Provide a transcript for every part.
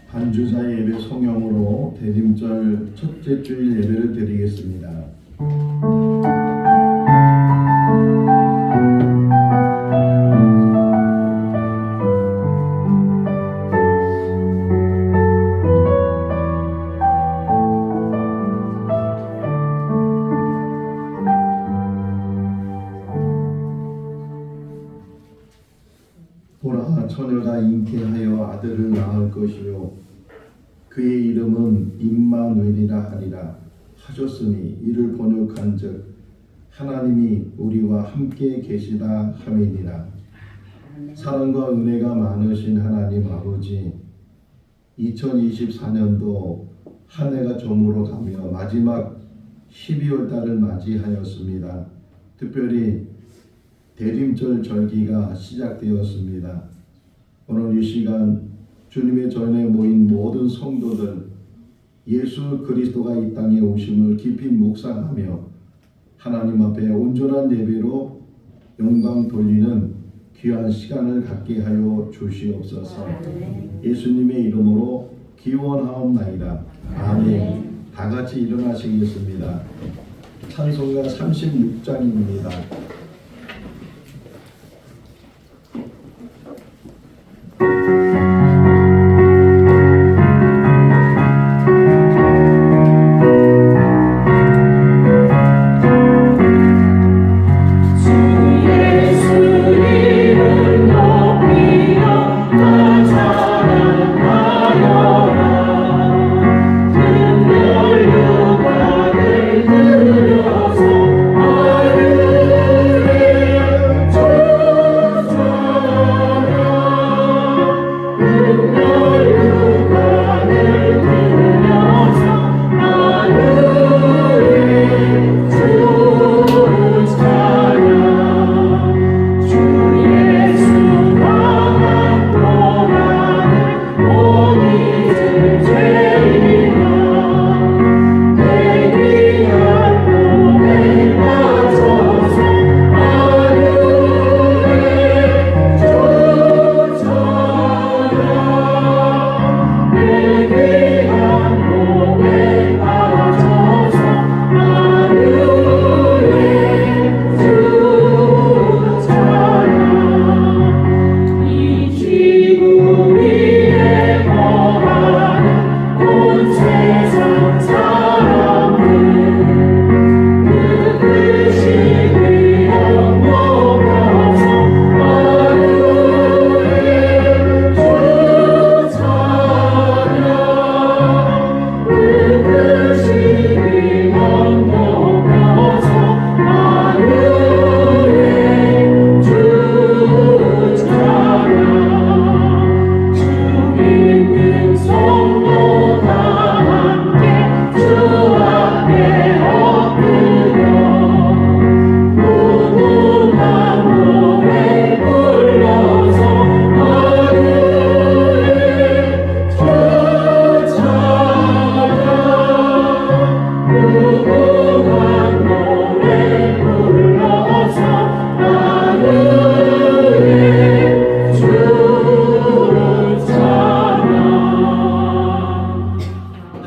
반주자 예배 성령으로 대림절 첫째 주일 예배를 드리겠습니다. 보라, 처녀가 잉태하여 아들을 낳을 것이요 그의 이름은 임마누엘이라 하리라 하셨으니 이를 번역한즉 하나님이 우리와 함께 계시다 함이니라. 사랑과 은혜가 많으신 하나님 아버지, 2024년도 한 해가 저물어 가며 마지막 12월 달을 맞이하였습니다. 특별히 대림절 절기가 시작되었습니다. 오늘 이 시간 주님의 전에 모인 모든 성도들, 예수 그리스도가 이 땅에 오심을 깊이 묵상하며 하나님 앞에 온전한 예배로 영광 돌리는 귀한 시간을 갖게 하여 주시옵소서. 예수님의 이름으로 기원하옵나이다. 아멘. 다 같이 일어나시겠습니다. 찬송가 36장입니다.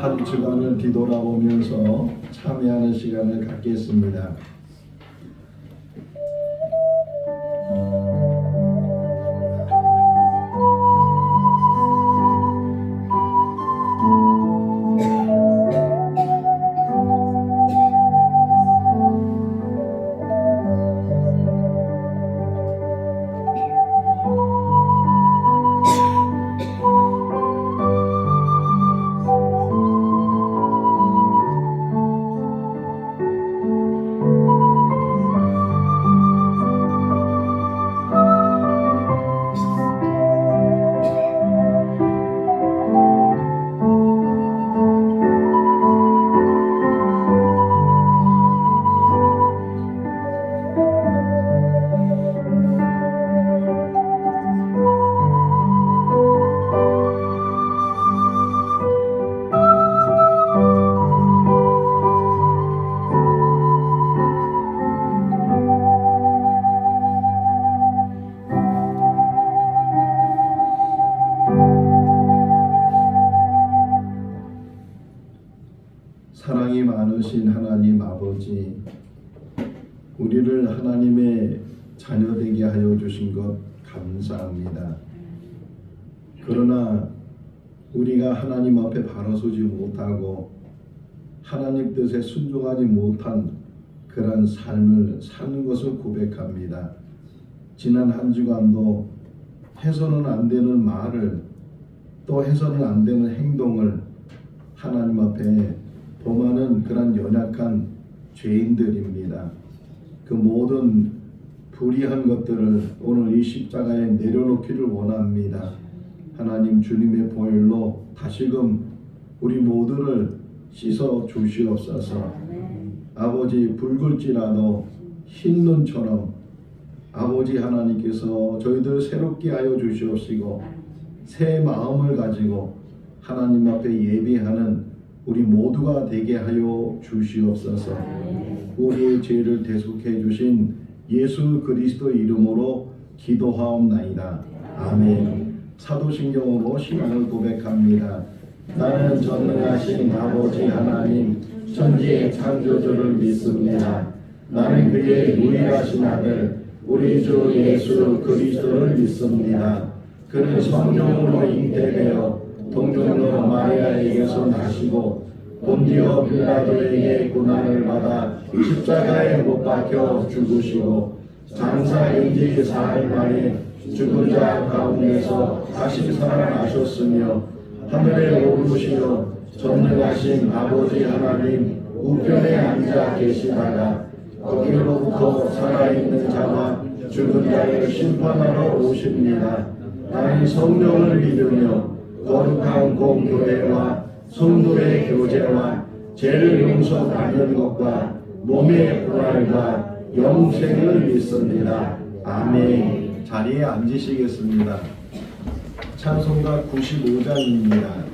한 주간을 뒤돌아보면서 참여하는 시간을 갖겠습니다. 하나님의 자녀 되게 하여 주신 것 감사합니다. 그러나 우리가 하나님 앞에 바로 서지 못하고 하나님 뜻에 순종하지 못한 그런 삶을 사는 것을 고백합니다. 지난 한 주간도 해서는 안 되는 말을 또 해서는 안 되는 행동을 하나님 앞에 범하는 그런 연약한 죄인들입니다. 그 모든 불의한 것들을 오늘 이 십자가에 내려놓기를 원합니다. 하나님 주님의 보혈로 다시금 우리 모두를 씻어 주시옵소서. 아버지 붉을지라도 흰 눈처럼 아버지 하나님께서 저희들 새롭게 하여 주시옵시고 새 마음을 가지고 하나님 앞에 예배하는 우리 모두가 되게 하여 주시옵소서. 우리의 죄를 대속해 주신 예수 그리스도 이름으로 기도하옵나이다. 아멘. 사도신경으로 신앙을 고백합니다. 나는 전능하신 아버지 하나님 천지의 창조주를 믿습니다. 나는 그의 유일하신 아들 우리 주 예수 그리스도를 믿습니다. 그는 성령으로 잉태되어 동정녀 마리아에게서 나시고 본디오 빌라도에게 고난을 받아 십자가에 못 박혀 죽으시고 장사인지 사흘 만에 죽은 자 가운데서 다시 살아나셨으며 하늘에 오르시어 전능하신 아버지 하나님 우편에 앉아 계시다가 거기로부터 살아있는 자와 죽은 자를 심판하러 오십니다. 나는 성령을 믿으며 거룩한 공교회와 성도의 교제와 죄를 용서받는 것과 몸의 부활과 영생을 믿습니다. 아멘. 자리에 앉으시겠습니다. 찬송가 95장입니다.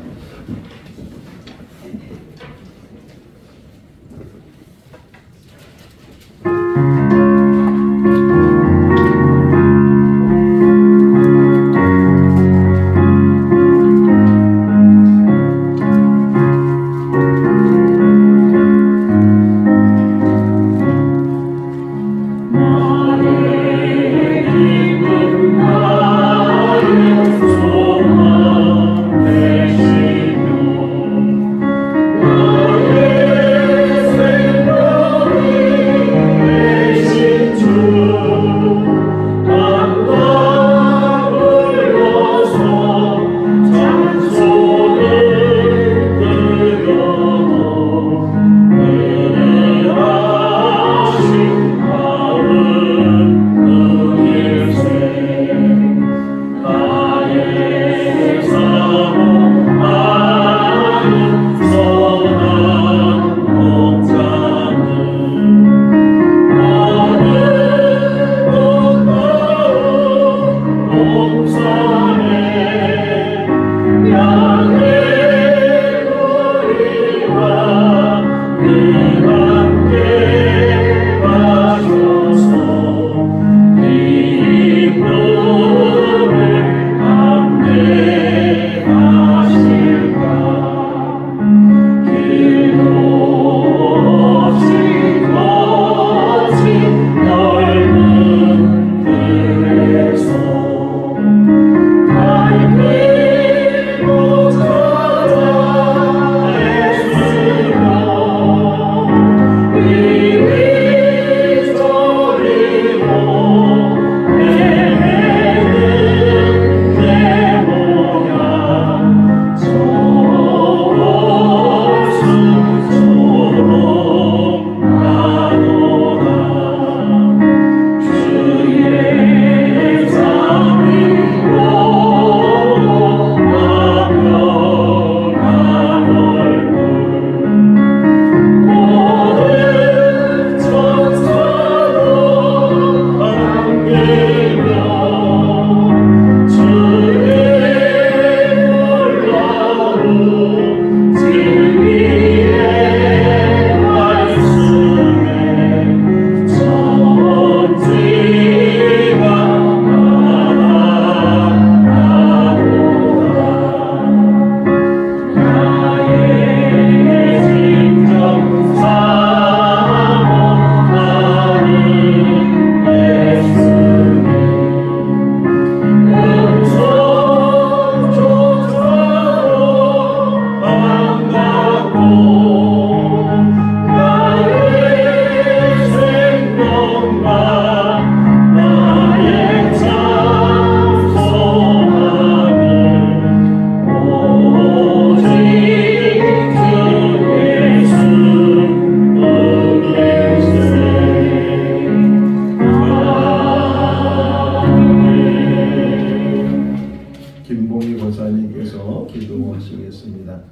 나의 소망 되시며 기도하시겠습니다.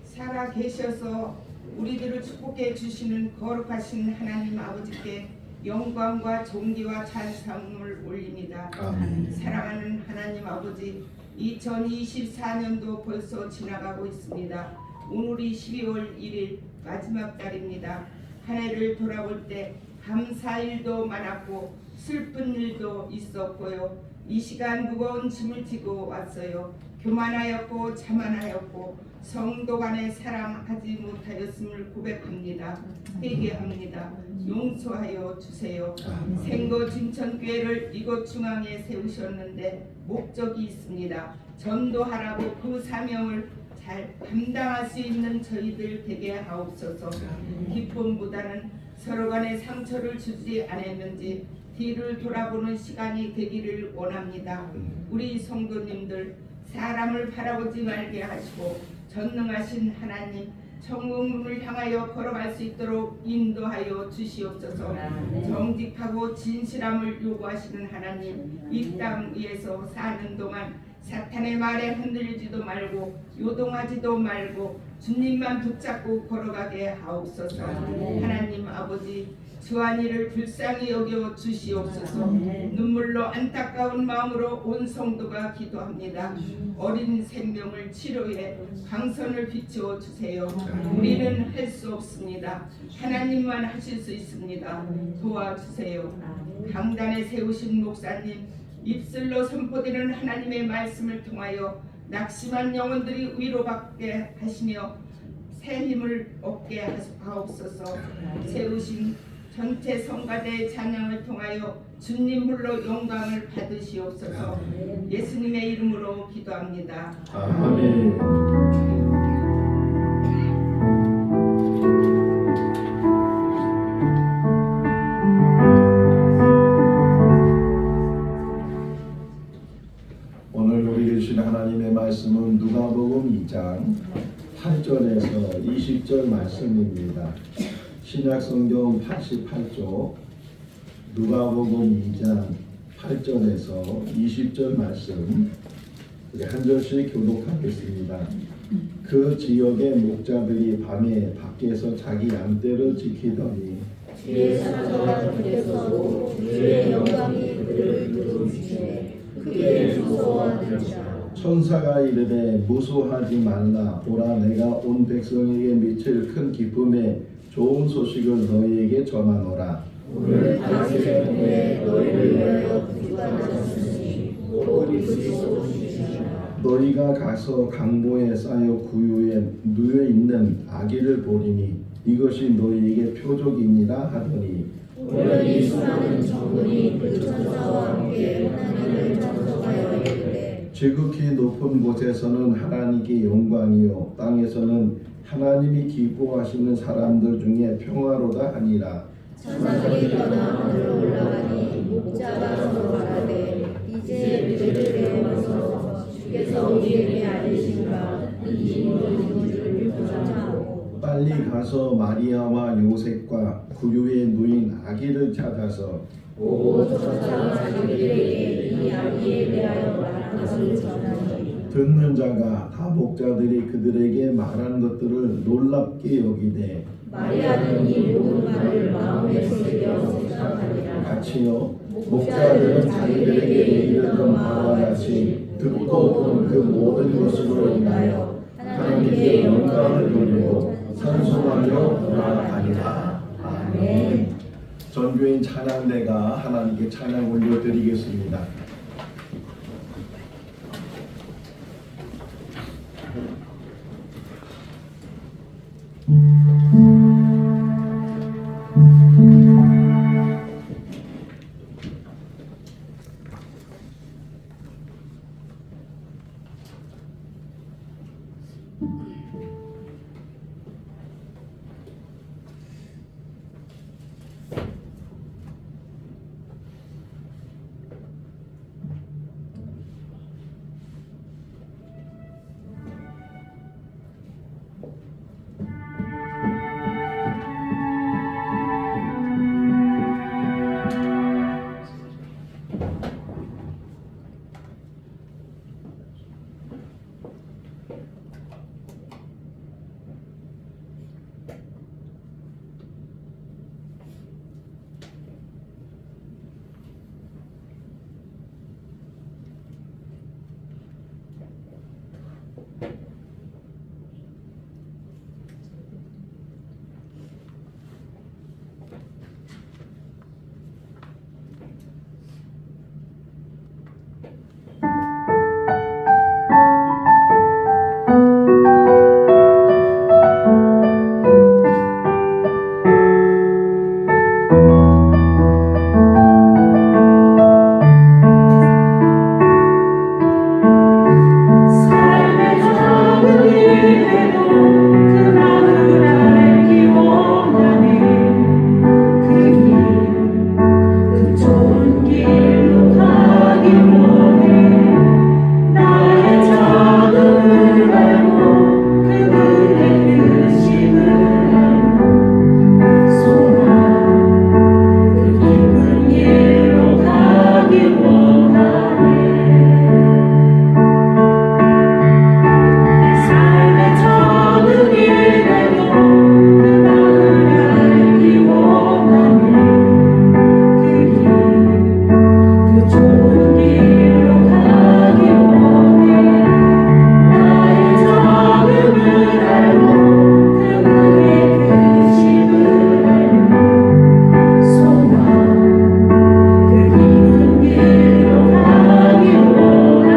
살아 계셔서 우리들을 축복해 주시는 거룩하신 하나님 아버지께 영광과 존귀와 찬송을 올립니다. 아멘. 사랑하는 하나님 아버지, 2024년도 벌써 지나가고 있습니다. 오늘이 12월 1일 마지막 달입니다. 한 해를 돌아볼 때 감사일도 많았고 슬픈 일도 있었고요. 이 시간 무거운 짐을 지고 왔어요. 교만하였고 자만하였고 성도 간에 사랑하지 못하였음을 고백합니다. 회개합니다. 용서하여 주세요. 생거 진천교회를 이곳 중앙에 세우셨는데 목적이 있습니다. 전도하라고 그 사명을 잘 감당할 수 있는 저희들 되게 하옵소서. 기쁨보다는 서로 간에 상처를 주지 않았는지 뒤를 돌아보는 시간이 되기를 원합니다. 우리 성도님들 사람을 바라보지 말게 하시고 전능하신 하나님 천국문을 향하여 걸어갈 수 있도록 인도하여 주시옵소서. 정직하고 진실함을 요구하시는 하나님, 이 땅 위에서 사는 동안 사탄의 말에 흔들리지도 말고 요동하지도 말고 주님만 붙잡고 걸어가게 하옵소서. 하나님 아버지, 주한이를 불쌍히 여겨 주시옵소서. 눈물로 안타까운 마음으로 온 성도가 기도합니다. 어린 생명을 치료해 광선을 비추어 주세요. 우리는 할 수 없습니다. 하나님만 하실 수 있습니다. 도와주세요. 강단에 세우신 목사님, 입술로 선포되는 하나님의 말씀을 통하여 낙심한 영혼들이 위로받게 하시며 새 힘을 얻게 하옵소서. 세우신 전체 성가대의 찬양을 통하여 주님 홀로 영광을 받으시옵소서. 예수님의 이름으로 기도합니다. 아멘. 오늘 우리 주신 하나님의 말씀은 누가복음 2장 8절에서 20절 말씀입니다. 신약성경 88쪽 누가복음 2장 8절에서 20절 말씀 우리 한 절씩 교독하겠습니다. 그 지역의 목자들이 밤에 밖에서 자기 양떼를 지키더니 주의 사자가 그에 서고 주의 영광이 그들을 누르시네 크게 무서워하는지라. 천사가 이르되 무서워하지 말라. 보라, 내가 온 백성에게 미칠 큰 기쁨의 좋은 소식을 너희에게 전하노라. 오늘 다윗의 후에 너희를 위하여 부가 나셨으니 곧 그리스도시니라. 너희가 가서 강보에 쌓여 구유에 누워 있는 아기를 보리니 이것이 너희에게 표적이니라 하더니 오늘이 수많은 정군이 그 천사와 함께 하나님을 찬송하여 이르되 지극히 높은 곳에서는 하나님께 영광이요 땅에서는 하나님이 기뻐하시는 사람들 중에 평화로다 하니라. 천사들이 떠나 하늘로 올라가니 목자가 서로 말하되 이제 우리를 배워서 주께서 우리에게 알리신가 이 인물을 보자고. 빨리 가서 마리아와 요셉과 구유에 누인 아기를 찾아서 오 천사가 자기들에게 이 아기에 대하여 말한 것을 전하니 듣는 자가 다 목자들이 그들에게 말한 것들을 놀랍게 여기되 마리아는 이 모든 말을 마음에 새겨 생각하니라. 같이요 목자들은 자기들에게 이르던 바와 같이 듣고 본 그 모든 것으로 인하여 하나님께 영광을 돌리고 찬송하며 돌아가니라. 아멘. 전교인 찬양대가 하나님께 찬양 올려드리겠습니다. 삶의 작은 일에도 그 마음을 알기 원하네. 그 좋은 길로 가기 원해. 나의 작음을 알고 그분의 뜻임을 알고 소망 그 깊은 길로 가기 원하네. 삶의 작은 일에도 그 마음을 알기 원하네. 그 좋은 길로 가기 원해. 나의 작음을 알고 그분의 뜻임을 알고 소망 그 깊은 길로 가기 원하네.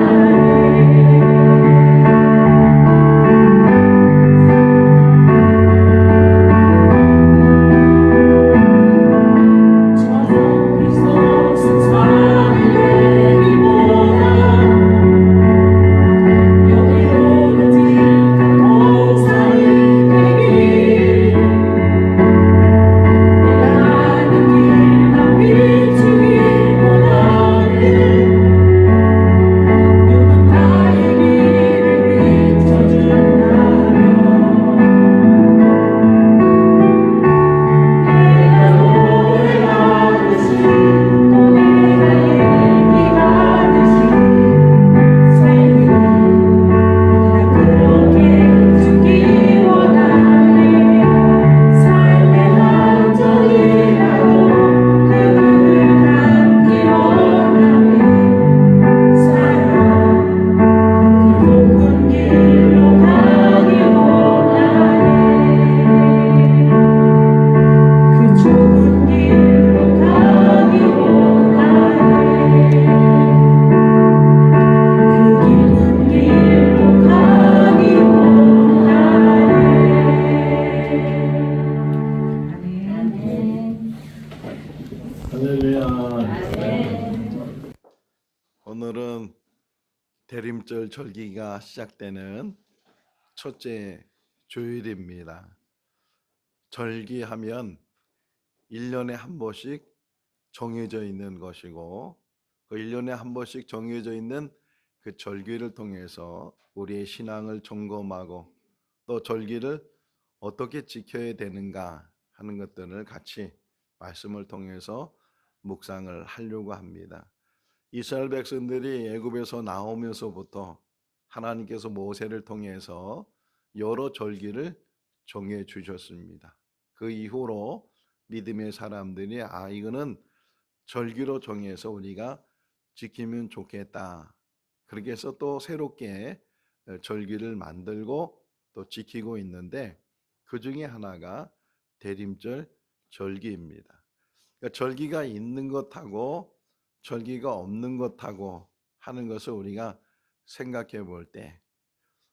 저녁 속 세상을 내기보다 여기로 오직 공사의 되길. 내가 아는 길만 비추길 원하네. 누군가의 길을 비춰준다면 내가 노래하듯이 또 내가 얘기하듯이 삶이 나 그렇게 죽기 원하네. 삶의 한정이라도 그분을 닮기 원하네. 사랑 그 높은 길로 가기 원하네. 그 좁은 길로 가기 원하네. 그 깊은 길로 가기 원하네. 할렐루야. 오늘은 대림절 절기가 시작되는 첫째 주일입니다. 절기하면 1년에 한 번씩 정해져 있는 것이고 그 1년에 한 번씩 정해져 있는 그 절기를 통해서 우리의 신앙을 점검하고 또 절기를 어떻게 지켜야 되는가 하는 것들을 같이 말씀을 통해서 묵상을 하려고 합니다. 이스라엘 백성들이 애굽에서 나오면서부터 하나님께서 모세를 통해서 여러 절기를 정해 주셨습니다. 그 이후로 믿음의 사람들이 이거는 절기로 정해서 우리가 지키면 좋겠다. 그렇게 해서 또 새롭게 절기를 만들고 또 지키고 있는데 그 중에 하나가 대림절 절기입니다. 그러니까 절기가 있는 것하고 절기가 없는 것하고 하는 것을 우리가 생각해 볼 때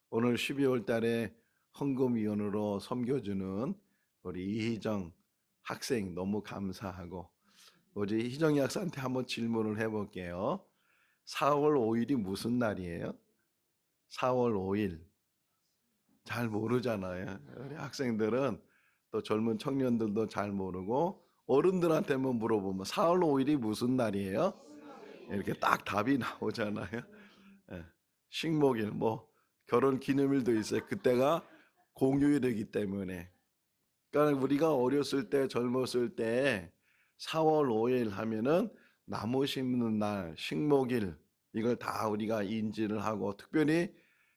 오늘 12월 달에 헌금위원으로 섬겨주는 우리 이희정 학생 너무 감사하고 우리 희정이 학생한테 한번 질문을 해볼게요. 4월 5일이 무슨 날이에요? 4월 5일 잘 모르잖아요. 우리 학생들은 또 젊은 청년들도 잘 모르고 어른들한테만 물어보면 4월 5일이 무슨 날이에요? 이렇게 딱 답이 나오잖아요. 예, 식목일 뭐 결혼 기념일도 있어요. 그때가 공휴일이기 때문에. 그러니까 우리가 어렸을 때 젊었을 때 4월 5일 하면은 나무 심는 날, 식목일 이걸 다 우리가 인지를 하고 특별히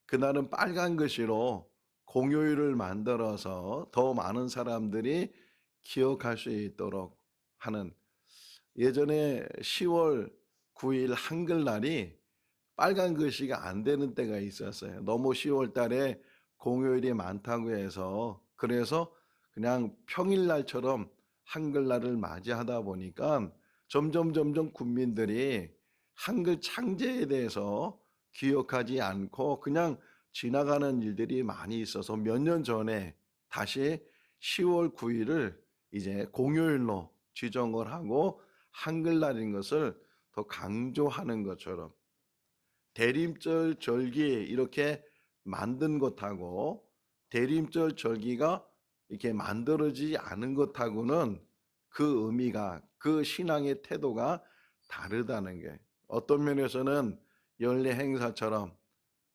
그날은 빨간 글씨로 공휴일을 만들어서 더 많은 사람들이 기억할 수 있도록 하는 예전에 10월 9일 한글날이 빨간 글씨가 안 되는 때가 있었어요. 너무 10월 달에 공휴일이 많다고 해서 그래서 그냥 평일날처럼 한글날을 맞이하다 보니까 점점 국민들이 한글 창제에 대해서 기억하지 않고 그냥 지나가는 일들이 많이 있어서 몇 년 전에 다시 10월 9일을 이제 공휴일로 지정을 하고 한글날인 것을 더 강조하는 것처럼 대림절 절기 이렇게 만든 것하고 대림절 절기가 이렇게 만들어지지 않은 것하고는 그 의미가 그 신앙의 태도가 다르다는 게 어떤 면에서는 연례 행사처럼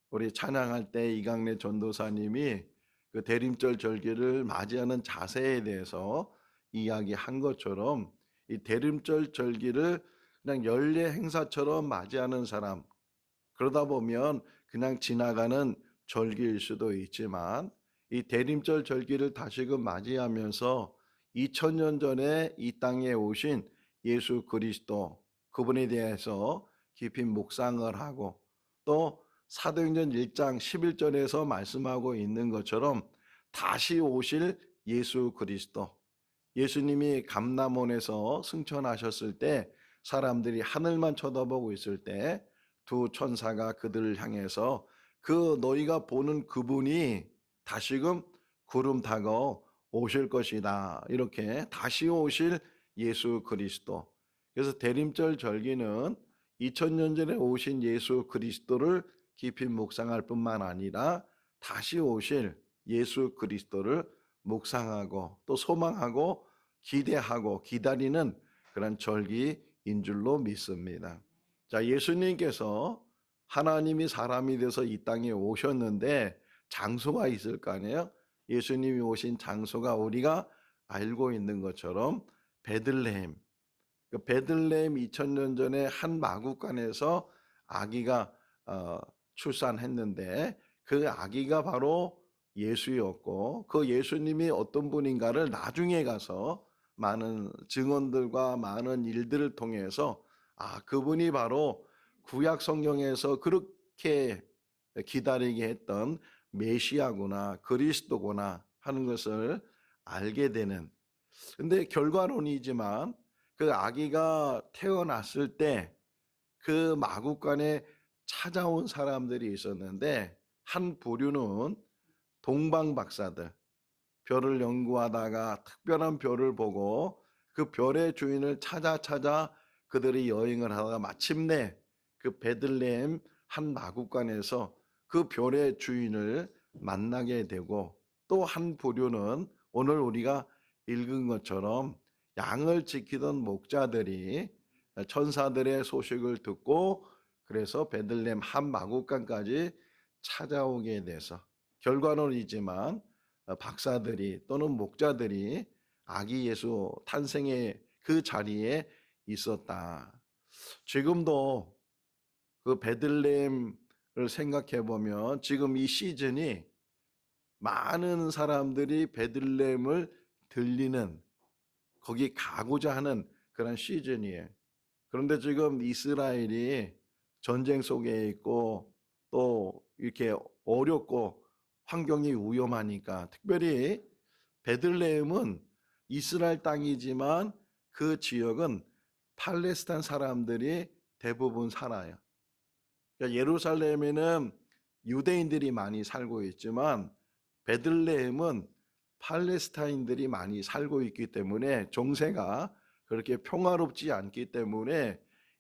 우리 찬양할 때 이강래 전도사님이 그 대림절 절기를 맞이하는 자세에 대해서 이야기한 것처럼 이 대림절 절기를 그냥 연례 행사처럼 맞이하는 사람 그러다 보면 그냥 지나가는 절기일 수도 있지만 이 대림절 절기를 다시금 맞이하면서 2000년 전에 이 땅에 오신 예수 그리스도 그분에 대해서 깊이 묵상을 하고 또 사도행전 1장 11절에서 말씀하고 있는 것처럼 다시 오실 예수 그리스도 예수님이 감람원에서 승천하셨을 때 사람들이 하늘만 쳐다보고 있을 때 두 천사가 그들을 향해서 그 너희가 보는 그분이 다시금 구름 타고 오실 것이다. 이렇게 다시 오실 예수 그리스도. 그래서 대림절 절기는 2000년 전에 오신 예수 그리스도를 깊이 묵상할 뿐만 아니라 다시 오실 예수 그리스도를 묵상하고 또 소망하고 기대하고 기다리는 그런 절기인 줄로 믿습니다. 자, 예수님께서 하나님이 사람이 돼서 이 땅에 오셨는데 장소가 있을 거 아니에요? 예수님이 오신 장소가 우리가 알고 있는 것처럼 베들레헴. 베들레헴 2000년 전에 한 마구간에서 아기가 출산했는데 그 아기가 바로 예수였고 그 예수님이 어떤 분인가를 나중에 가서 많은 증언들과 많은 일들을 통해서 그분이 바로 구약 성경에서 그렇게 기다리게 했던 메시아구나 그리스도구나 하는 것을 알게 되는 근데 결과론이지만 그 아기가 태어났을 때 그 마구간에 찾아온 사람들이 있었는데 한 부류는 동방 박사들 별을 연구하다가 특별한 별을 보고 그 별의 주인을 찾아 그들이 여행을 하다가 마침내 그 베들레헴 한 마구간에서 그 별의 주인을 만나게 되고 또 한 부류는 오늘 우리가 읽은 것처럼 양을 지키던 목자들이 천사들의 소식을 듣고 그래서 베들레헴 한 마구간까지 찾아오게 돼서 결과론이지만 박사들이 또는 목자들이 아기 예수 탄생의 그 자리에 있었다. 지금도 그 베들레헴을 생각해 보면 지금 이 시즌이 많은 사람들이 베들레헴을 들리는 거기 가고자 하는 그런 시즌이에요. 그런데 지금 이스라엘이 전쟁 속에 있고 또 이렇게 어렵고 환경이 위험하니까 특별히 베들레헴은 이스라엘 땅이지만 그 지역은 팔레스타인 사람들이 대부분 살아요. 그러니까 예루살렘에는 유대인들이 많이 살고 있지만 베들레헴은 팔레스타인들이 많이 살고 있기 때문에 정세가 그렇게 평화롭지 않기 때문에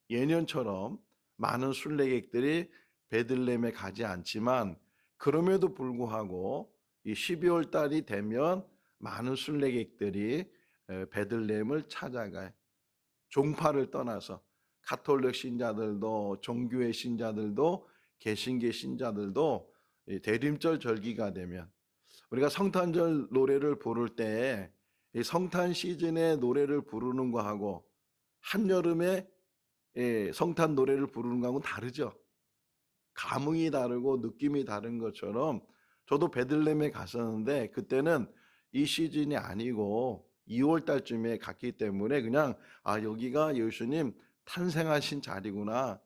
예년처럼 많은 순례객들이 베들레헴에 가지 않지만 그럼에도 불구하고 이 12월 달이 되면 많은 순례객들이 베들레헴을 찾아가요. 종파를 떠나서 가톨릭 신자들도 정교회 신자들도 개신교 신자들도 대림절 절기가 되면 우리가 성탄절 노래를 부를 때 성탄 시즌에 노래를 부르는 거하고 한여름에 성탄 노래를 부르는 거하고는 다르죠. 감흥이 다르고 느낌이 다른 것처럼 저도 베들레헴에 갔었는데 그때는 이 시즌이 아니고 2월 달쯤에 갔기 때문에 그냥 여기가 예수님 탄생하신 자리구나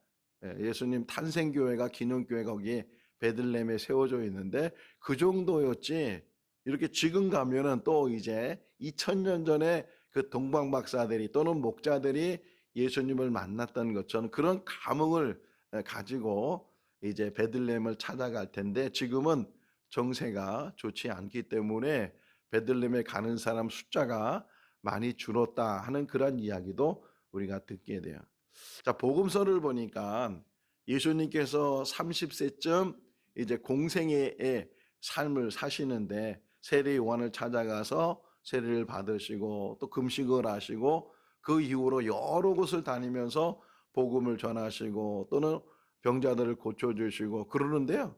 예수님 탄생교회가 기념교회가 거기에 베들레헴에 세워져 있는데 그 정도였지. 이렇게 지금 가면은 또 이제 2000년 전에 그 동방 박사들이 또는 목자들이 예수님을 만났던 것처럼 그런 감흥을 가지고 이제 베들레헴을 찾아갈 텐데 지금은 정세가 좋지 않기 때문에 베들레헴에 가는 사람 숫자가 많이 줄었다 하는 그런 이야기도 우리가 듣게 돼요. 자, 복음서를 보니까 예수님께서 30세쯤 이제 공생애의 삶을 사시는데 세례 요한을 찾아가서 세례를 받으시고 또 금식을 하시고 그 이후로 여러 곳을 다니면서 복음을 전하시고 또는 병자들을 고쳐주시고 그러는데요.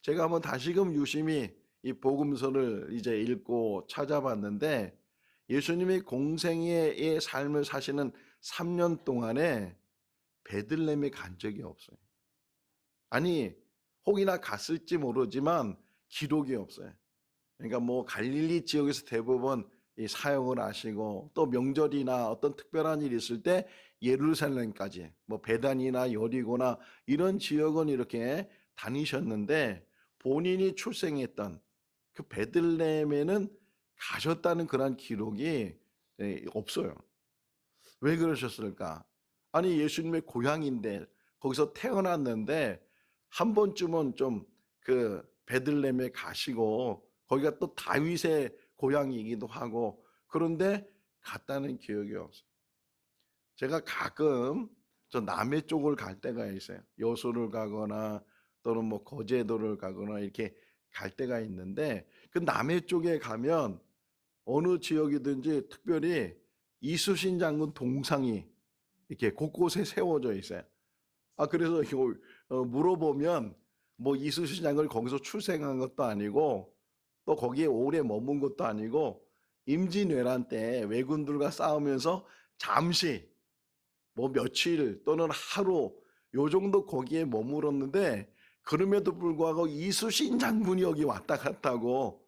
제가 한번 다시금 유심히 이 복음서를 이제 읽고 찾아봤는데 예수님이 공생애의 삶을 사시는 3년 동안에 베들레헴에 간 적이 없어요. 아니 혹이나 갔을지 모르지만 기록이 없어요. 그러니까 뭐 갈릴리 지역에서 대부분 이 사역을 하시고 또 명절이나 어떤 특별한 일이 있을 때 예루살렘까지 뭐 베단이나 여리고나 이런 지역은 이렇게 다니셨는데 본인이 출생했던 그 베들레헴에는 가셨다는 그런 기록이 없어요. 왜 그러셨을까? 아니 예수님의 고향인데 거기서 태어났는데 한 번쯤은 좀 그 베들레헴에 가시고 거기가 또 다윗의 고향이기도 하고 그런데 갔다는 기억이 없어요. 제가 가끔 저 남해 쪽을 갈 때가 있어요. 여수를 가거나 또는 뭐 거제도를 가거나 이렇게 갈 때가 있는데 그 남해 쪽에 가면 어느 지역이든지 특별히 이순신 장군 동상이 이렇게 곳곳에 세워져 있어요. 그래서 이거 물어보면 뭐 이순신 장군이 거기서 출생한 것도 아니고 또 거기에 오래 머문 것도 아니고 임진왜란 때 왜군들과 싸우면서 잠시 뭐 며칠 또는 하루 요 정도 거기에 머물었는데 그럼에도 불구하고 이순신 장군이 여기 왔다 갔다고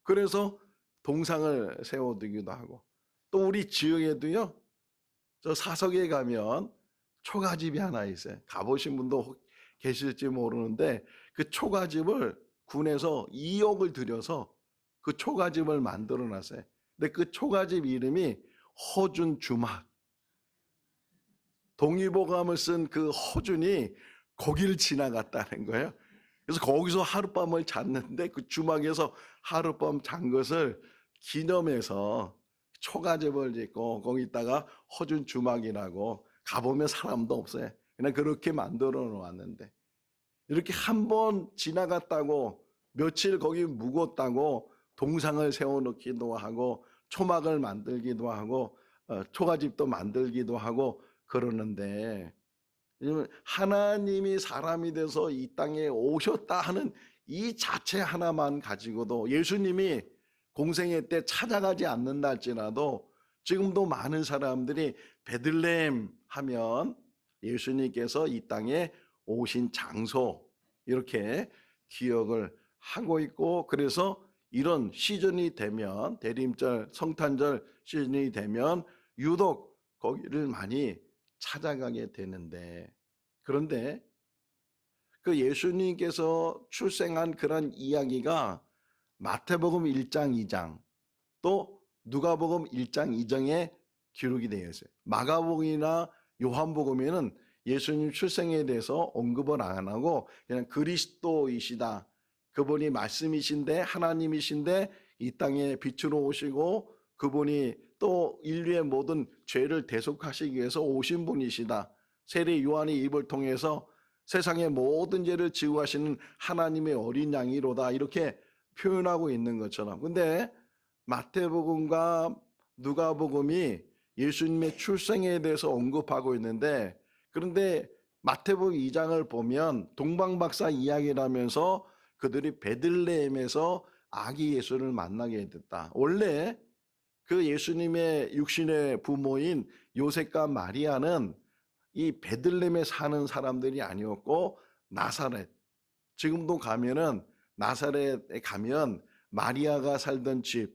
그래서 동상을 세워두기도 하고 또 우리 지역에도요 저 사석에 가면 초가집이 하나 있어요. 가보신 분도 계실지 모르는데 그 초가집을 군에서 2억을 들여서 그 초가집을 만들어 놨어요. 근데 그 초가집 이름이 허준 주막. 동의보감을 쓴 그 허준이 거기를 지나갔다는 거예요. 그래서 거기서 하룻밤을 잤는데 그 주막에서 하룻밤 잔 것을 기념해서 초가집을 짓고 거기다가 허준 주막이라고 가보면 사람도 없어요. 그냥 그렇게 만들어 놓았는데 이렇게 한 번 지나갔다고 며칠 거기 묵었다고 동상을 세워놓기도 하고 초막을 만들기도 하고 초가집도 만들기도 하고 그러는데 하나님이 사람이 돼서 이 땅에 오셨다 하는 이 자체 하나만 가지고도 예수님이 공생애 때 찾아가지 않는다 할지라도 지금도 많은 사람들이 베들레헴 하면 예수님께서 이 땅에 오신 장소 이렇게 기억을 하고 있고 그래서 이런 시즌이 되면 대림절 성탄절 시즌이 되면 유독 거기를 많이 찾아가게 되는데 그런데 그 예수님께서 출생한 그런 이야기가 마태복음 1장 2장 또 누가복음 1장 2장에 기록이 되어 있어요. 마가복음이나 요한복음에는 예수님 출생에 대해서 언급을 안 하고 그냥 그리스도이시다. 그분이 말씀이신데 하나님이신데 이 땅에 빛으로 오시고 그분이 또 인류의 모든 죄를 대속하시기 위해서 오신 분이시다. 세례 요한의 입을 통해서 세상의 모든 죄를 지고 하시는 하나님의 어린 양이로다. 이렇게 표현하고 있는 것처럼. 근데 마태복음과 누가복음이 예수님의 출생에 대해서 언급하고 있는데 그런데 마태복음 2장을 보면 동방박사 이야기라면서 그들이 베들레헴에서 아기 예수를 만나게 됐다. 원래 그 예수님의 육신의 부모인 요셉과 마리아는 이 베들레헴에 사는 사람들이 아니었고 나사렛. 지금도 가면은 나사렛에 가면 마리아가 살던 집,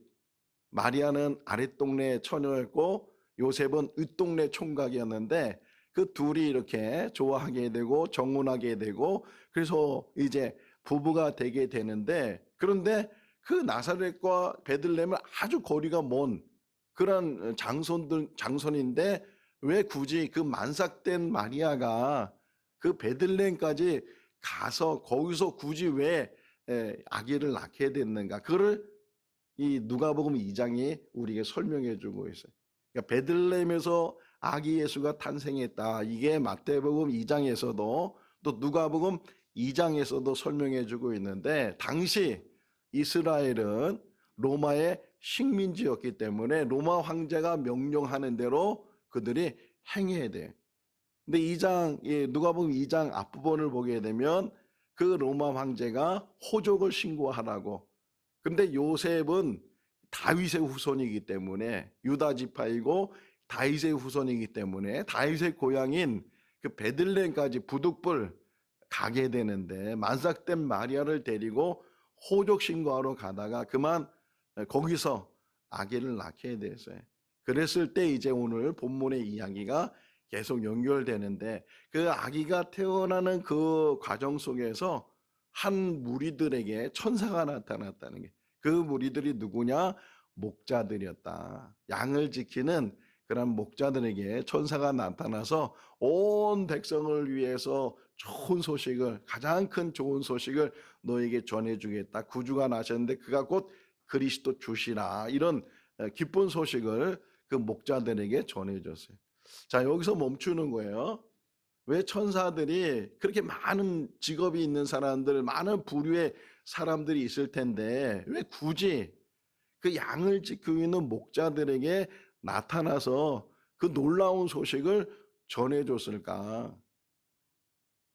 마리아는 아랫동네 처녀였고 요셉은 윗동네 총각이었는데 그 그 둘이 이렇게 좋아하게 되고 정혼하게 되고 그래서 이제 부부가 되게 되는데, 그런데 그 나사렛과 베들레헴은 아주 거리가 먼 그런 장소인데 왜 굳이 그 만삭된 마리아가 그 베들레헴까지 가서 거기서 굳이 왜 아기를 낳게 됐는가? 그거를 이 누가복음 2장이 우리에게 설명해 주고 있어요. 그러니까 베들레헴에서 아기 예수가 탄생했다. 이게 마태복음 2장에서도 또 누가복음 2장에서도 설명해 주고 있는데, 당시 이스라엘은 로마의 식민지였기 때문에 로마 황제가 명령하는 대로 그들이 행해야 돼. 근데 2장, 누가복음 2장 앞부분을 보게 되면 그 로마 황제가 호족을 신고하라고. 근데 요셉은 다윗의 후손이기 때문에, 유다 지파이고 다윗의 후손이기 때문에 다윗의 고향인 그 베들레헴까지 부득불 가게 되는데, 만삭된 마리아를 데리고 호족 신고하러 가다가 그만 거기서 아기를 낳게 됐어요. 그랬을 때 이제 오늘 본문의 이야기가 계속 연결되는데, 그 아기가 태어나는 그 과정 속에서 한 무리들에게 천사가 나타났다는 게, 그 무리들이 누구냐? 목자들이었다. 양을 지키는 그런 목자들에게 천사가 나타나서 온 백성을 위해서 좋은 소식을, 가장 큰 좋은 소식을 너에게 전해주겠다. 구주가 나셨는데 그가 곧 그리스도 주시라. 이런 기쁜 소식을 그 목자들에게 전해줬어요. 자, 여기서 멈추는 거예요. 왜 천사들이, 그렇게 많은 직업이 있는 사람들, 많은 부류의 사람들이 있을 텐데 왜 굳이 그 양을 지키고 있는 목자들에게 나타나서 그 놀라운 소식을 전해줬을까?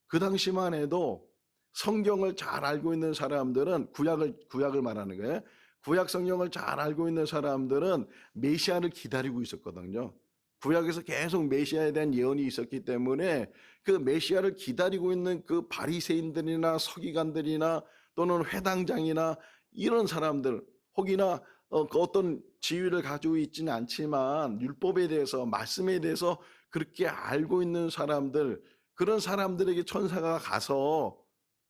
그 당시만 해도 성경을 잘 알고 있는 사람들은, 구약을 말하는 거예요. 구약 성경을 잘 알고 있는 사람들은 메시아를 기다리고 있었거든요. 구약에서 계속 메시아에 대한 예언이 있었기 때문에 그 메시아를 기다리고 있는 그 바리새인들이나 서기관들이나 또는 회당장이나 이런 사람들, 혹이나 그 어떤 지위를 가지고 있지는 않지만 율법에 대해서, 말씀에 대해서 그렇게 알고 있는 사람들, 그런 사람들에게 천사가 가서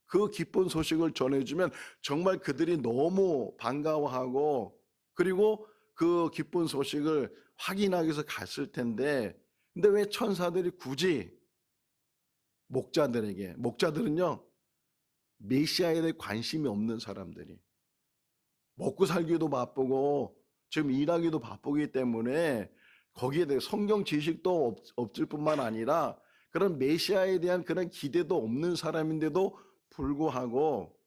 그 기쁜 소식을 전해주면 정말 그들이 너무 반가워하고, 그리고 그 기쁜 소식을 확인하기 위해서 갔을 텐데, 근데 왜 천사들이 굳이 목자들에게, 목자들은요 메시아에 대해 관심이 없는 사람들이, 먹고 살기도 바쁘고 지금 일하기도 바쁘기 때문에 거기에 대해 성경 지식도 없을 뿐만 아니라 그런 메시아에 대한 그런 기대도 없는 사람인데도 불구하고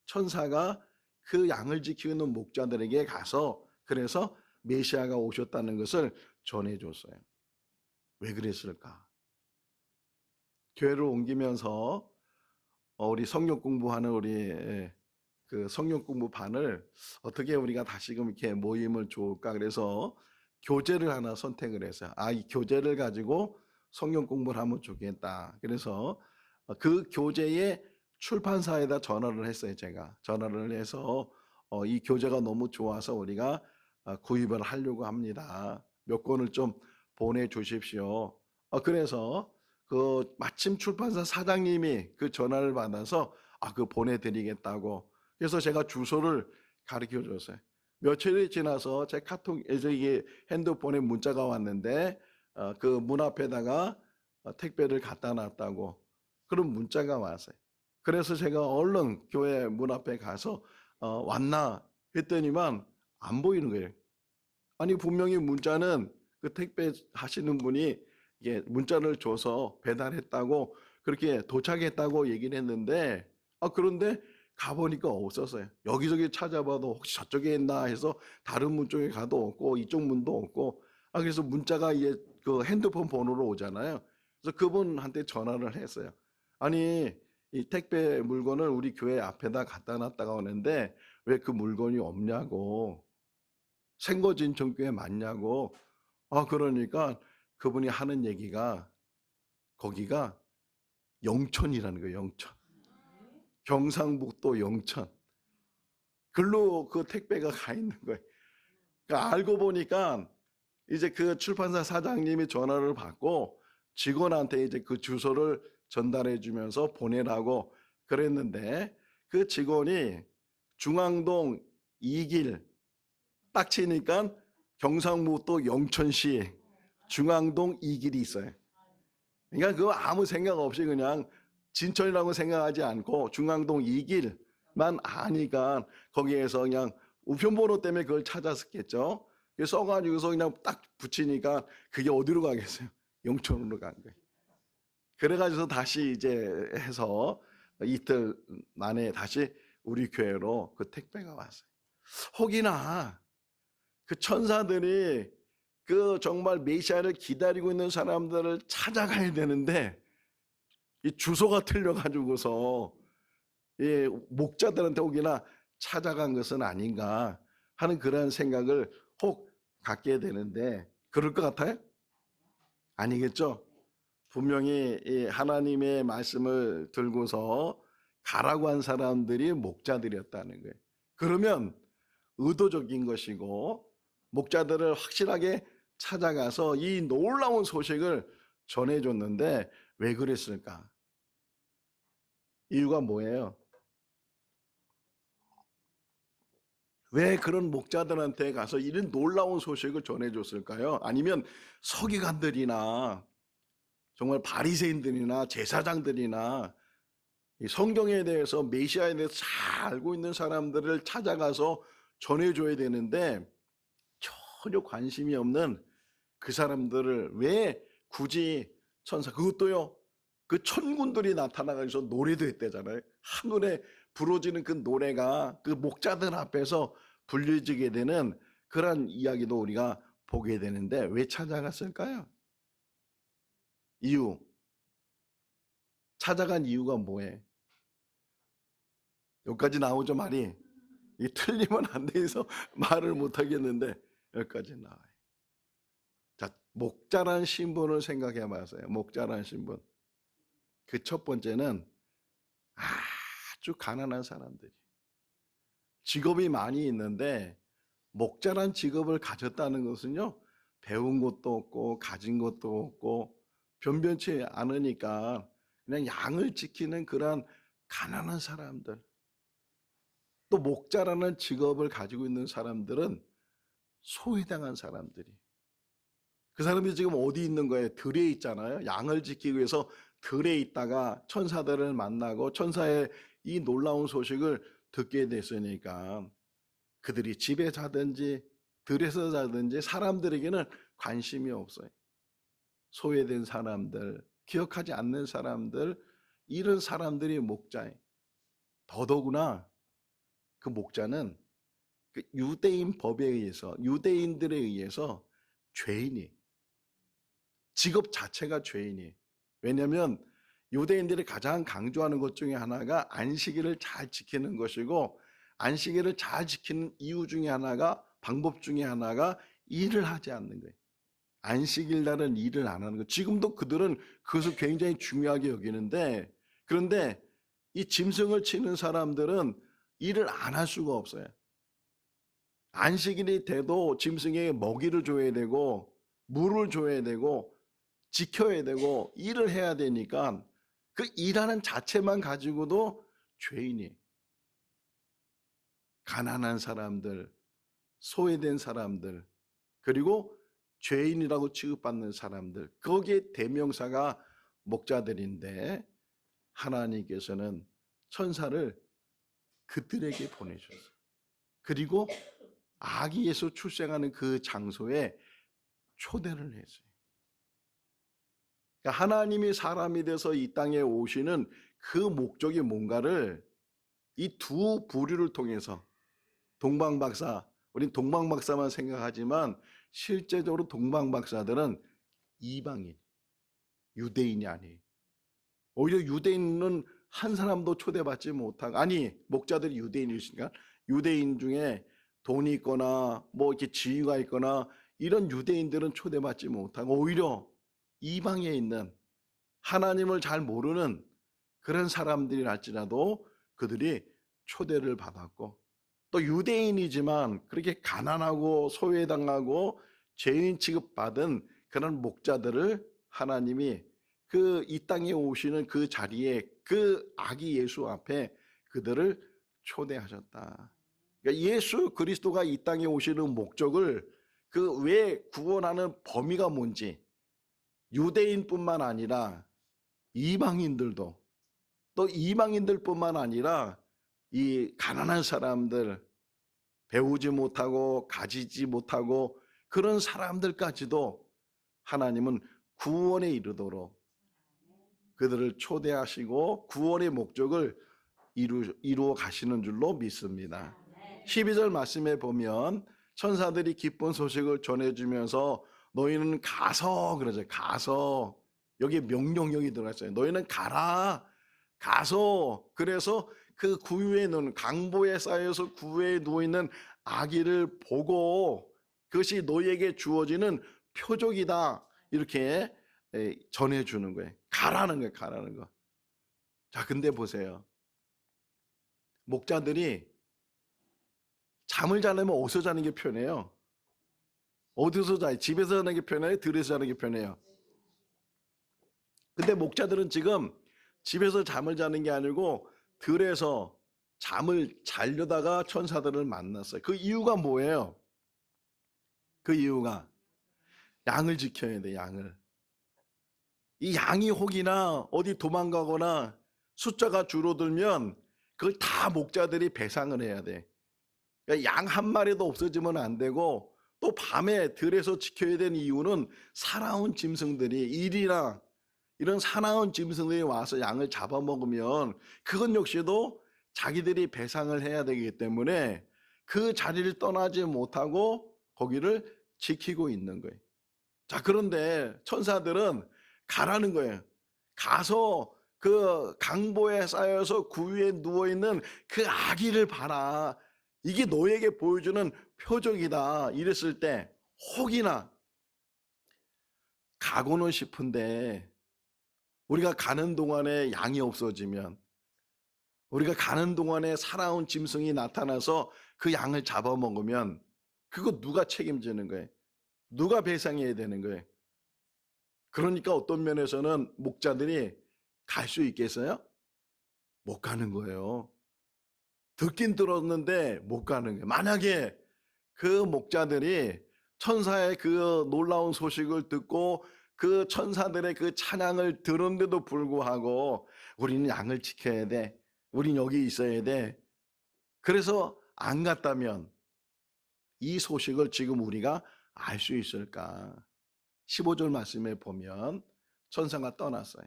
천사가 그 양을 지키는 목자들에게 가서 그래서 메시아가 오셨다는 것을 전해줬어요. 왜 그랬을까? 교회를 옮기면서 우리 성경 공부하는 우리 그 성경 공부반을 어떻게 우리가 다시금 이렇게 모임을 좋을까? 그래서 교재를 하나 선택을 했어요. 이 교재를 가지고 성경 공부를 하면 좋겠다. 그래서 그 교재의 출판사에다 전화를 했어요. 제가 전화를 해서 이 교재가 너무 좋아서 우리가 구입을 하려고 합니다. 몇 권을 좀 보내주십시오. 그래서 그 마침 출판사 사장님이 그 전화를 받아서 그 보내드리겠다고. 그래서 제가 주소를 가르쳐 줬어요. 며칠이 지나서 제 카톡에서 이게 핸드폰에 문자가 왔는데 그 문 앞에다가 택배를 갖다 놨다고 그런 문자가 왔어요. 그래서 제가 얼른 교회 문 앞에 가서 왔나 했더니만 안 보이는 거예요. 아니 분명히 문자는 그 택배 하시는 분이 이게 문자를 줘서 배달했다고, 그렇게 도착했다고 얘기를 했는데 그런데 가보니까 없었어요. 여기저기 찾아봐도 혹시 저쪽에 있나 해서 다른 문 쪽에 가도 없고 이쪽 문도 없고, 그래서 문자가 이제 그 핸드폰 번호로 오잖아요. 그래서 그분한테 전화를 했어요. 아니 이 택배 물건을 우리 교회 앞에다 갖다 놨다가 오는데 왜 그 물건이 없냐고, 생거진천교회 맞냐고. 그러니까 그분이 하는 얘기가 거기가 영천이라는 거예요. 영천. 경상북도 영천. 글로 그 택배가 가 있는 거예요. 그러니까 알고 보니까 이제 그 출판사 사장님이 전화를 받고 직원한테 이제 그 주소를 전달해 주면서 보내라고 그랬는데 그 직원이 중앙동 2길 딱 치니까 경상북도 영천시 중앙동 2길이 있어요. 그러니까 그거 아무 생각 없이 그냥 진천이라고 생각하지 않고 중앙동 2길만 아니까 거기에서 그냥 우편번호 때문에 그걸 찾았었겠죠. 써가지고서 그냥 딱 붙이니까 그게 어디로 가겠어요? 영천으로 간 거예요. 그래가지고 다시 이제 해서 이틀 만에 다시 우리 교회로 그 택배가 왔어요. 혹이나 그 천사들이 그 정말 메시아를 기다리고 있는 사람들을 찾아가야 되는데 이 주소가 틀려가지고서 이 목자들한테 혹이나 찾아간 것은 아닌가 하는 그런 생각을 혹 갖게 되는데 그럴 것 같아요? 아니겠죠? 분명히 이 하나님의 말씀을 들고서 가라고 한 사람들이 목자들이었다는 거예요. 그러면 의도적인 것이고 목자들을 확실하게 찾아가서 이 놀라운 소식을 전해줬는데 왜 그랬을까? 이유가 뭐예요? 왜 그런 목자들한테 가서 이런 놀라운 소식을 전해줬을까요? 아니면 서기관들이나 정말 바리새인들이나 제사장들이나 이 성경에 대해서 메시아에 대해서 잘 알고 있는 사람들을 찾아가서 전해줘야 되는데 전혀 관심이 없는 그 사람들을 왜 굳이 천사 그것도요 그 천군들이 나타나가지고 노래도 했대잖아요. 한눈에 부러지는 그 노래가 그 목자들 앞에서 불려지게 되는 그런 이야기도 우리가 보게 되는데 왜 찾아갔을까요? 이유 찾아간 이유가 뭐예요? 여기까지 나오죠 말이. 이 틀리면 안 돼서 말을 못 하겠는데 여기까지 나와요. 자, 목자란 신분을 생각해 봐세요. 목자란 신분. 그 첫 번째는 아주 가난한 사람들이 직업이 많이 있는데 목자란 직업을 가졌다는 것은요 배운 것도 없고 가진 것도 없고 변변치 않으니까 그냥 양을 지키는 그런 가난한 사람들. 또 목자라는 직업을 가지고 있는 사람들은 소외당한 사람들이. 그 사람들이 지금 어디 있는 거예요? 들에 있잖아요. 양을 지키기 위해서 들에 있다가 천사들을 만나고 천사의 이 놀라운 소식을 듣게 됐으니까 그들이 집에 자든지 들에서 자든지 사람들에게는 관심이 없어요. 소외된 사람들, 기억하지 않는 사람들, 이런 사람들이 목자예요. 더더구나 그 목자는 그 유대인 법에 의해서 유대인들에 의해서 죄인이 직업 자체가 죄인이. 왜냐하면 유대인들이 가장 강조하는 것 중에 하나가 안식일을 잘 지키는 것이고 안식일을 잘 지키는 이유 중에 하나가 방법 중에 하나가 일을 하지 않는 거예요. 안식일 날은 일을 안 하는 거. 지금도 그들은 그것을 굉장히 중요하게 여기는데 그런데 이 짐승을 치는 사람들은 일을 안 할 수가 없어요. 안식일이 돼도 짐승에게 먹이를 줘야 되고 물을 줘야 되고 지켜야 되고 일을 해야 되니까 그 일하는 자체만 가지고도 죄인이 가난한 사람들, 소외된 사람들 그리고 죄인이라고 취급받는 사람들 거기에 대명사가 목자들인데 하나님께서는 천사를 그들에게 보내셨어요. 그리고 아기 예수 출생하는 그 장소에 초대를 했어요. 그러니까 하나님이 사람이 돼서 이 땅에 오시는 그 목적이 뭔가를 이 두 부류를 통해서 동방박사, 우린 동방박사만 생각하지만 실제적으로 동방박사들은 이방인, 유대인이 아니에요. 오히려 유대인은 한 사람도 초대받지 못하고 아니 목자들이 유대인이시니까 유대인 중에 돈이 있거나 뭐 이렇게 지위가 있거나 이런 유대인들은 초대받지 못하고 오히려 이방에 있는 하나님을 잘 모르는 그런 사람들이랄지라도 그들이 초대를 받았고 또 유대인이지만 그렇게 가난하고 소외당하고 죄인 취급받은 그런 목자들을 하나님이 그 이 땅에 오시는 그 자리에 그 아기 예수 앞에 그들을 초대하셨다. 그러니까 예수 그리스도가 이 땅에 오시는 목적을 그 왜 구원하는 범위가 뭔지 유대인뿐만 아니라 이방인들도 또 이방인들뿐만 아니라 이 가난한 사람들 배우지 못하고 가지지 못하고 그런 사람들까지도 하나님은 구원에 이르도록 그들을 초대하시고 구원의 목적을 이루어 가시는 줄로 믿습니다. 12절 말씀에 보면 천사들이 기쁜 소식을 전해주면서 너희는 가서 그러죠. 가서 여기 명령형이 들어갔어요. 너희는 가라. 가서 그래서 그 구유에 누운 강보에 쌓여서 구유에 누워 있는 아기를 보고 그것이 너희에게 주어지는 표적이다. 이렇게 전해주는 거예요. 가라는 거예요. 가라는 거. 자, 근데 보세요. 목자들이 잠을 자려면 어디서 자는 게 편해요? 어디서 자요? 집에서 자는 게 편해요? 들에서 자는 게 편해요? 근데 목자들은 지금 집에서 잠을 자는 게 아니고 들에서 잠을 자려다가 천사들을 만났어요. 그 이유가 뭐예요? 그 이유가 양을 지켜야 돼, 양을. 이 양이 혹이나 어디 도망가거나 숫자가 줄어들면 그걸 다 목자들이 배상을 해야 돼. 그러니까 양 한 마리도 없어지면 안 되고 또 밤에 들에서 지켜야 되는 이유는 사나운 짐승들이 일이나 이런 사나운 짐승들이 와서 양을 잡아먹으면 그것 역시도 자기들이 배상을 해야 되기 때문에 그 자리를 떠나지 못하고 거기를 지키고 있는 거예요. 자, 그런데 천사들은 가라는 거예요. 가서 그 강보에 쌓여서 구유에 누워있는 그 아기를 봐라. 이게 너에게 보여주는 표적이다. 이랬을 때 혹이나 가고는 싶은데 우리가 가는 동안에 양이 없어지면 우리가 가는 동안에 살아온 짐승이 나타나서 그 양을 잡아먹으면 그거 누가 책임지는 거예요? 누가 배상해야 되는 거예요? 그러니까 어떤 면에서는 목자들이 갈 수 있겠어요? 못 가는 거예요. 듣긴 들었는데 못 가는 거예요. 만약에 그 목자들이 천사의 그 놀라운 소식을 듣고 그 천사들의 그 찬양을 들은데도 불구하고 우리는 양을 지켜야 돼. 우린 여기 있어야 돼. 그래서 안 갔다면 이 소식을 지금 우리가 알 수 있을까? 15절 말씀에 보면 천사가 떠났어요.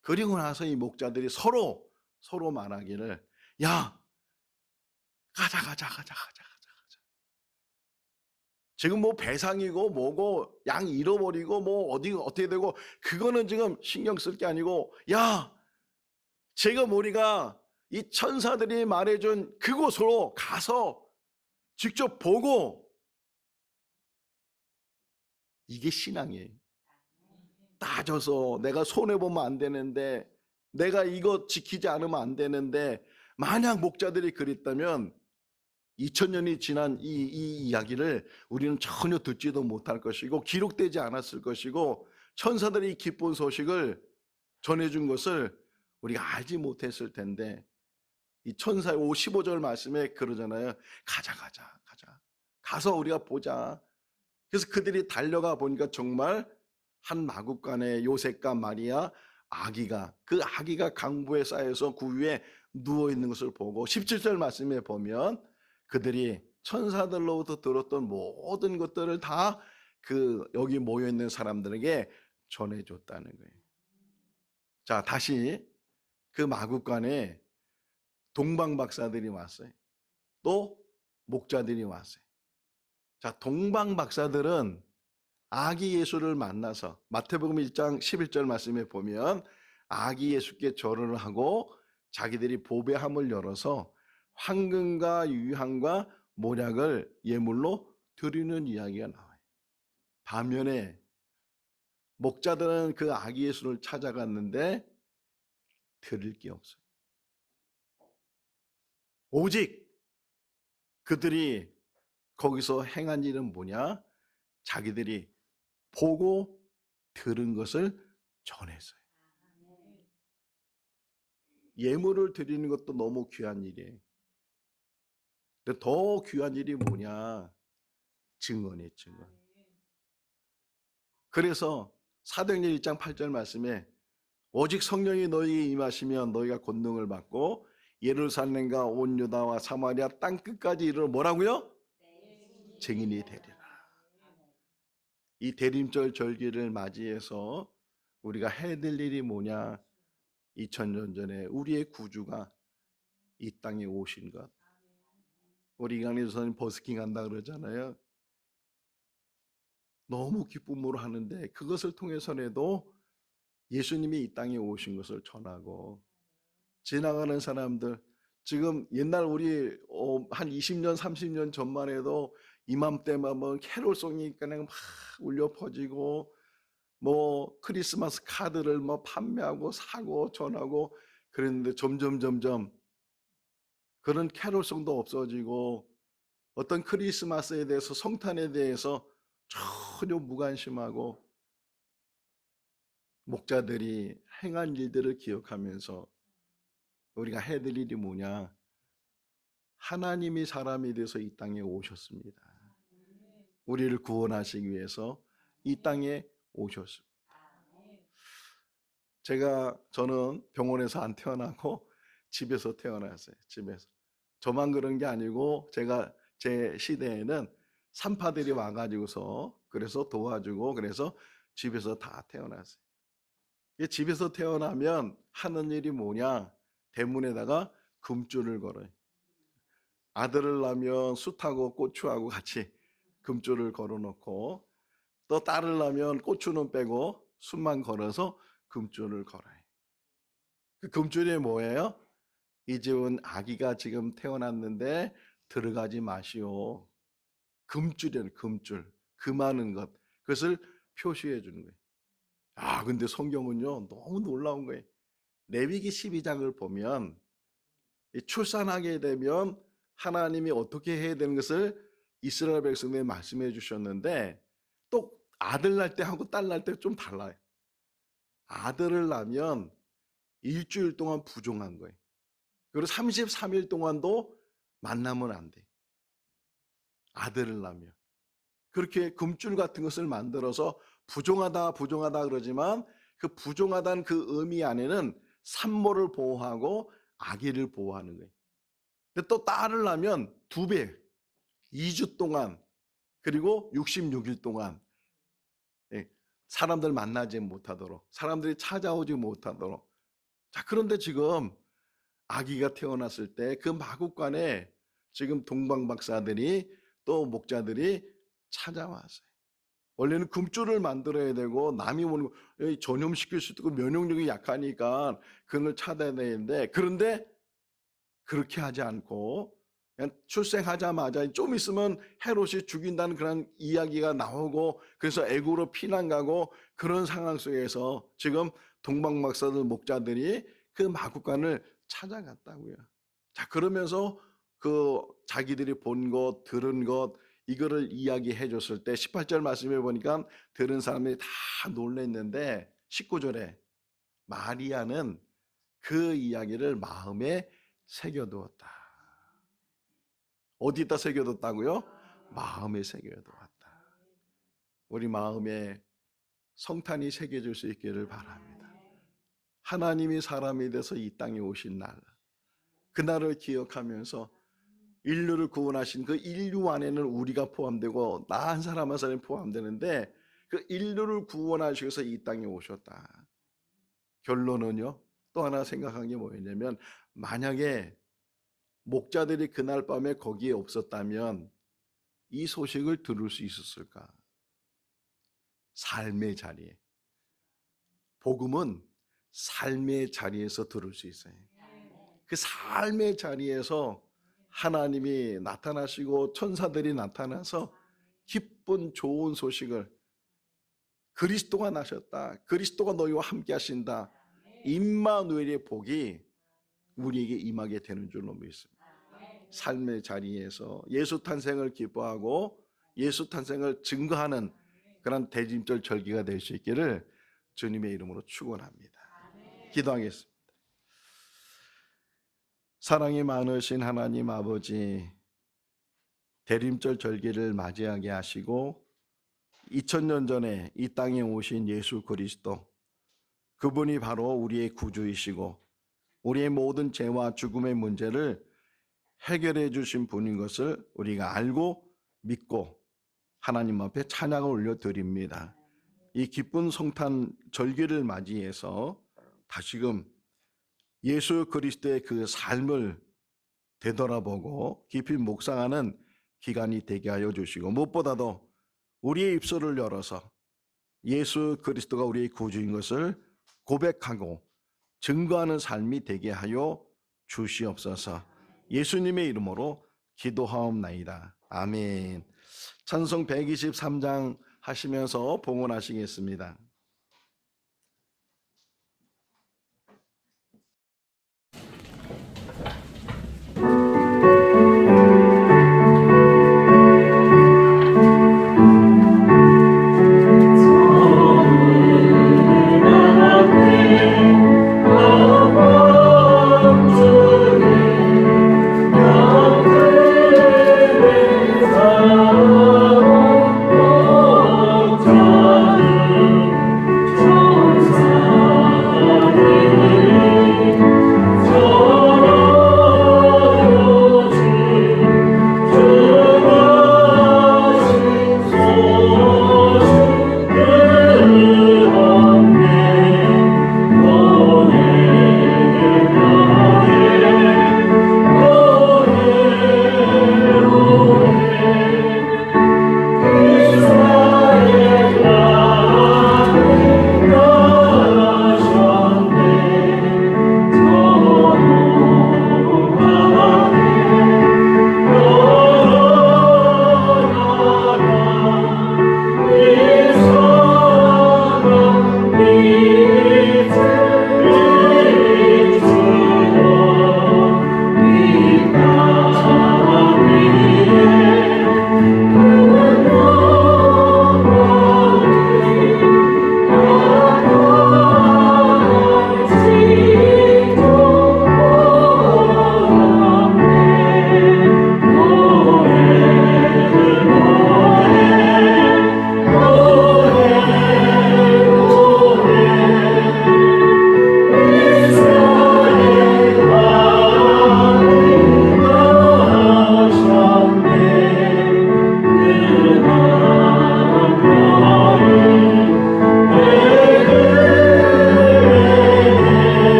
그리고 나서 이 목자들이 서로 말하기를 야, 가자. 지금 뭐 배상이고 뭐고 양 잃어버리고 뭐 어디 어떻게 되고 그거는 지금 신경 쓸 게 아니고 야, 지금 우리가 이 천사들이 말해준 그곳으로 가서 직접 보고 이게 신앙이에요. 따져서 내가 손해보면 안 되는데 내가 이거 지키지 않으면 안 되는데 만약 목자들이 그랬다면 2000년이 지난 이 이야기를 우리는 전혀 듣지도 못할 것이고 기록되지 않았을 것이고 천사들이 기쁜 소식을 전해준 것을 우리가 알지 못했을 텐데 이 천사의 15절 말씀에 그러잖아요. 가자. 가서 우리가 보자. 그래서 그들이 달려가 보니까 정말 한 마구간에 요셉과 마리아 그 아기가 강보에 쌓여서 구유에 누워 있는 것을 보고 17절 말씀에 보면 그들이 천사들로부터 들었던 모든 것들을 다 그 여기 모여 있는 사람들에게 전해줬다는 거예요. 자, 다시 그 마구간에 동방 박사들이 왔어요. 또 목자들이 왔어요. 자, 동방 박사들은 아기 예수를 만나서 마태복음 1장 11절 말씀에 보면 아기 예수께 절을 하고 자기들이 보배함을 열어서 황금과 유향과 모략을 예물로 드리는 이야기가 나와요. 반면에 목자들은 그 아기 예수를 찾아갔는데 드릴 게 없어요. 오직 그들이 거기서 행한 일은 뭐냐? 자기들이 보고 들은 것을 전했어요. 예물을 드리는 것도 너무 귀한 일이에요. 근데 더 귀한 일이 뭐냐? 증언이에요, 증언. 그래서 사도행전 1장 8절 말씀에 오직 성령이 너희에게 임하시면 너희가 권능을 받고 예루살렘과 온 유다와 사마리아 땅 끝까지 이르러 뭐라고요? 증인이 되리라. 이 대림절 절기를 맞이해서 우리가 해야 될 일이 뭐냐? 2000년 전에 우리의 구주가 이 땅에 오신 것. 우리 이강리조사님 버스킹 한다 그러잖아요. 너무 기쁨으로 하는데 그것을 통해서라도 예수님이 이 땅에 오신 것을 전하고, 지나가는 사람들, 지금 옛날 우리 한 20년 30년 전만 해도 이맘때만 뭐 캐롤송이 그냥 막 울려 퍼지고 뭐 크리스마스 카드를 뭐 판매하고 사고 전하고 그랬는데 점점 그런 캐롤송도 없어지고 어떤 크리스마스에 대해서 성탄에 대해서 전혀 무관심하고 목자들이 행한 일들을 기억하면서 우리가 해야 될 일이 뭐냐? 하나님이 사람이 돼서 이 땅에 오셨습니다. 우리를 구원하시기 위해서 이 땅에 오셨습니다. 저는 병원에서 안 태어나고 집에서 태어났어요. 집에서. 저만 그런 게 아니고 제 시대에는 산파들이 와가지고서 그래서 도와주고 그래서 집에서 다 태어났어요. 집에서 태어나면 하는 일이 뭐냐? 대문에다가 금줄을 걸어요. 아들을 낳으면 숯하고 고추하고 같이 금줄을 걸어놓고, 또 딸을 낳으면 고추는 빼고 숯만 걸어서 금줄을 걸어요. 그 금줄이 뭐예요? 이 집은 아기가 지금 태어났는데 들어가지 마시오. 금줄이에요. 금줄. 그 많은 것. 그것을 표시해 주는 거예요. 근데 성경은요 너무 놀라운 거예요. 레위기 12장을 보면 출산하게 되면 하나님이 어떻게 해야 되는 것을 이스라엘 백성들에 말씀해 주셨는데, 또 아들 낳을 때 하고 딸 낳을 때 좀 달라요. 아들을 낳으면 일주일 동안 부종한 거예요. 그리고 33일 동안도 만나면 안 돼. 아들을 낳으면. 그렇게 금줄 같은 것을 만들어서 부종하다 그러지만 그 부종하다는 그 의미 안에는 산모를 보호하고 아기를 보호하는 거예요. 근데 또 딸을 낳으면 2배, 2주 동안, 그리고 66일 동안 사람들 만나지 못하도록, 사람들이 찾아오지 못하도록. 자, 그런데 지금 아기가 태어났을 때 그 마국간에 지금 동방박사들이 또 목자들이 찾아왔어요. 원래는 금줄을 만들어야 되고 남이 오는 거 전염시킬 수도 있고 면역력이 약하니까 그걸 찾아야 되는데, 그런데 그렇게 하지 않고 그냥 출생하자마자 좀 있으면 헤롯이 죽인다는 그런 이야기가 나오고, 그래서 애국으로 피난 가고 그런 상황 속에서 지금 동방박사들 목자들이 그 마국간을 찾아갔다고요. 자, 그러면서 그 자기들이 본 것, 들은 것, 이거를 이야기해 줬을 때 18절 말씀해 보니까 들은 사람들이 다 놀랐는데 19절에 마리아는 그 이야기를 마음에 새겨두었다. 어디다 새겨뒀다고요? 마음에 새겨두었다. 우리 마음에 성탄이 새겨질 수 있기를 바랍니다. 하나님이 사람이 돼서 이 땅에 오신 날, 그날을 기억하면서 인류를 구원하신 그 인류 안에는 우리가 포함되고 나 한 사람 한 사람이 포함되는데, 그 인류를 구원하시기 위해서 이 땅에 오셨다. 결론은요, 또 하나 생각한 게 뭐였냐면, 만약에 목자들이 그날 밤에 거기에 없었다면 이 소식을 들을 수 있었을까? 삶의 자리에. 복음은 삶의 자리에서 들을 수 있어요. 그 삶의 자리에서 하나님이 나타나시고 천사들이 나타나서 기쁜 좋은 소식을, 그리스도가 나셨다, 그리스도가 너희와 함께 하신다, 임마누엘의 복이 우리에게 임하게 되는 줄로 믿습니다. 삶의 자리에서 예수 탄생을 기뻐하고 예수 탄생을 증거하는 그런 대림절 절기가 될 수 있기를 주님의 이름으로 축원합니다. 기도하겠습니다. 사랑이 많으신 하나님 아버지, 대림절 절기를 맞이하게 하시고 2000년 전에 이 땅에 오신 예수 그리스도, 그분이 바로 우리의 구주이시고 우리의 모든 죄와 죽음의 문제를 해결해 주신 분인 것을 우리가 알고 믿고 하나님 앞에 찬양을 올려드립니다. 이 기쁜 성탄 절기를 맞이해서 다시금 예수 그리스도의 그 삶을 되돌아보고 깊이 묵상하는 기간이 되게 하여 주시고, 무엇보다도 우리의 입술을 열어서 예수 그리스도가 우리의 구주인 것을 고백하고 증거하는 삶이 되게 하여 주시옵소서. 예수님의 이름으로 기도하옵나이다. 아멘. 찬송 123장 하시면서 봉헌하시겠습니다.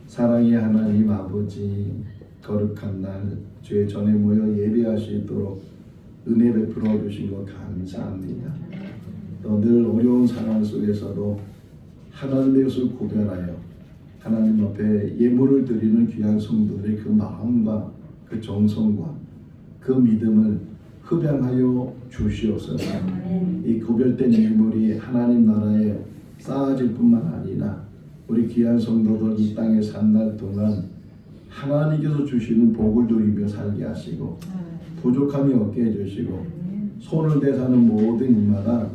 사랑의 하나님 아버지, 거룩한 날 주의 전에 모여 예배할 수 있도록 은혜 베풀어 주신 것 감사합니다. 또 늘 어려운 상황 속에서도 하나님의 것을 구별하여 하나님 앞에 예물을 드리는 귀한 성도들의 그 마음과 그 정성과 그 믿음을 흡양하여 주시옵소서. 이 구별된 예물이 하나님 나라에 쌓아질 뿐만 아니라 우리 귀한 성도들 이 땅에 산 날 동안 하나님께서 주시는 복을 누리며 살게 하시고 부족함이 없게 해주시고 손을 대사는 모든 일마다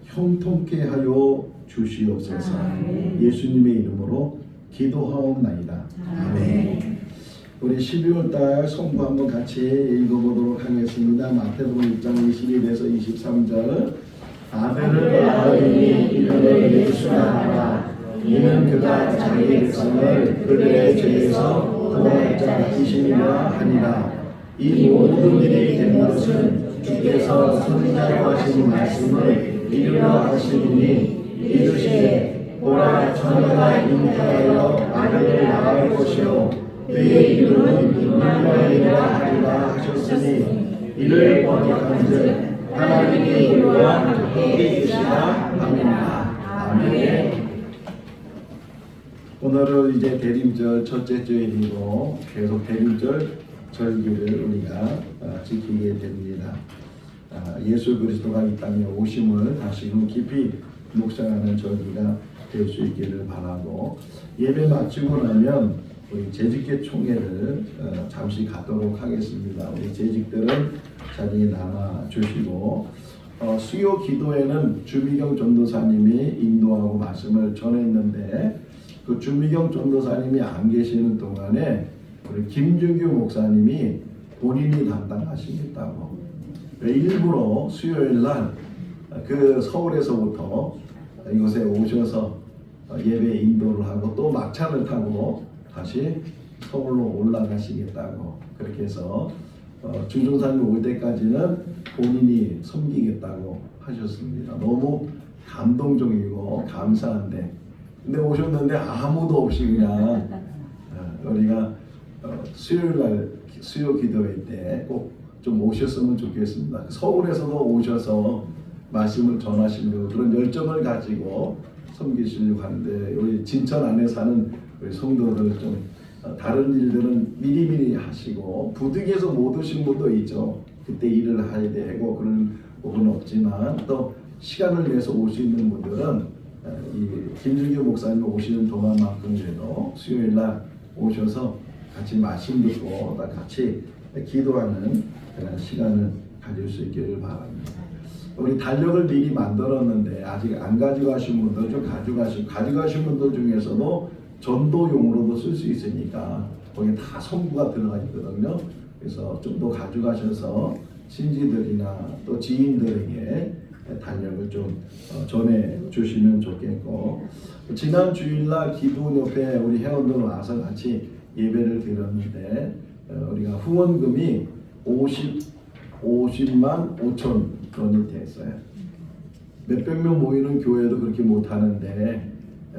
형통케 하여 주시옵소서. 예수님의 이름으로 기도하옵나이다. 아멘. 우리 12월 달 성부 한번 같이 읽어보도록 하겠습니다. 마태복음 1장 22에서 23절. 아벨을 낳으니 이름을 예수라 하라. 이는 그가 자기 백성을 그들의 죄에서 구원할 자이심이라 하니라. 이 모든 일이 된 것은 주께서 선지자로 하신 말씀을 이루려 하시니 이르시되 보라 처녀가 잉태하여 아들을 낳을 것이요 그의 이름은 임마누엘이라 하리라 하셨으니 이를 번역한즉 하나님의 이름과 함께 계시다 함이라. 아멘. 오늘은 이제 대림절 첫째 주일이고 계속 대림절 절기를 우리가 지키게 됩니다. 예수 그리스도가 이 땅에 오심을 다시금 깊이 묵상하는 절기가 될 수 있기를 바라고, 예배 마치고 나면 우리 재직회 총회를 잠시 갖도록 하겠습니다. 우리 재직들은 자리에 남아 주시고, 수요 기도회는 주미경 전도사님이 인도하고 말씀을 전했는데 그 주미경 전도사님이 안 계시는 동안에 우리 김준규 목사님이 본인이 담당하시겠다고 일부러 수요일 날 그 서울에서부터 이곳에 오셔서 예배 인도를 하고 또 막차를 타고 다시 서울로 올라가시겠다고, 그렇게 해서 주종사님 올 때까지는 본인이 섬기겠다고 하셨습니다. 너무 감동적이고 감사한데, 근데 오셨는데 아무도 없이 그냥 우리가 수요일 날 수요 기도회 때 꼭 좀 오셨으면 좋겠습니다. 서울에서도 오셔서 말씀을 전하시려고 그런 열정을 가지고 섬기시려고 하는데, 우리 진천 안에 사는 우리 성도들 좀 다른 일들은 미리미리 하시고 부득이해서 못 오신 분도 있죠. 그때 일을 해야 되고 그런 부분은 없지만 또 시간을 내서 올 수 있는 분들은 이 김준규 목사님 오시는 동안만큼이라도 수요일 날 오셔서 같이 말씀 듣고 같이 기도하는 그런 시간을 가질 수 있기를 바랍니다. 우리 달력을 미리 만들었는데 아직 안 가져가신 분들 좀 가져가신 분들 중에서도 전도용으로도 쓸 수 있으니까 거기 다 성부가 들어가 있거든요. 그래서 좀 더 가져가셔서 친지들이나 또 지인들에게 달력을 좀 전해 주시면 좋겠고, 지난 주일날 기도 옆에 우리 회원들 와서 같이 예배를 드렸는데 우리가 후원금이 50만 5천 원이 됐어요. 몇백 명 모이는 교회도 그렇게 못하는데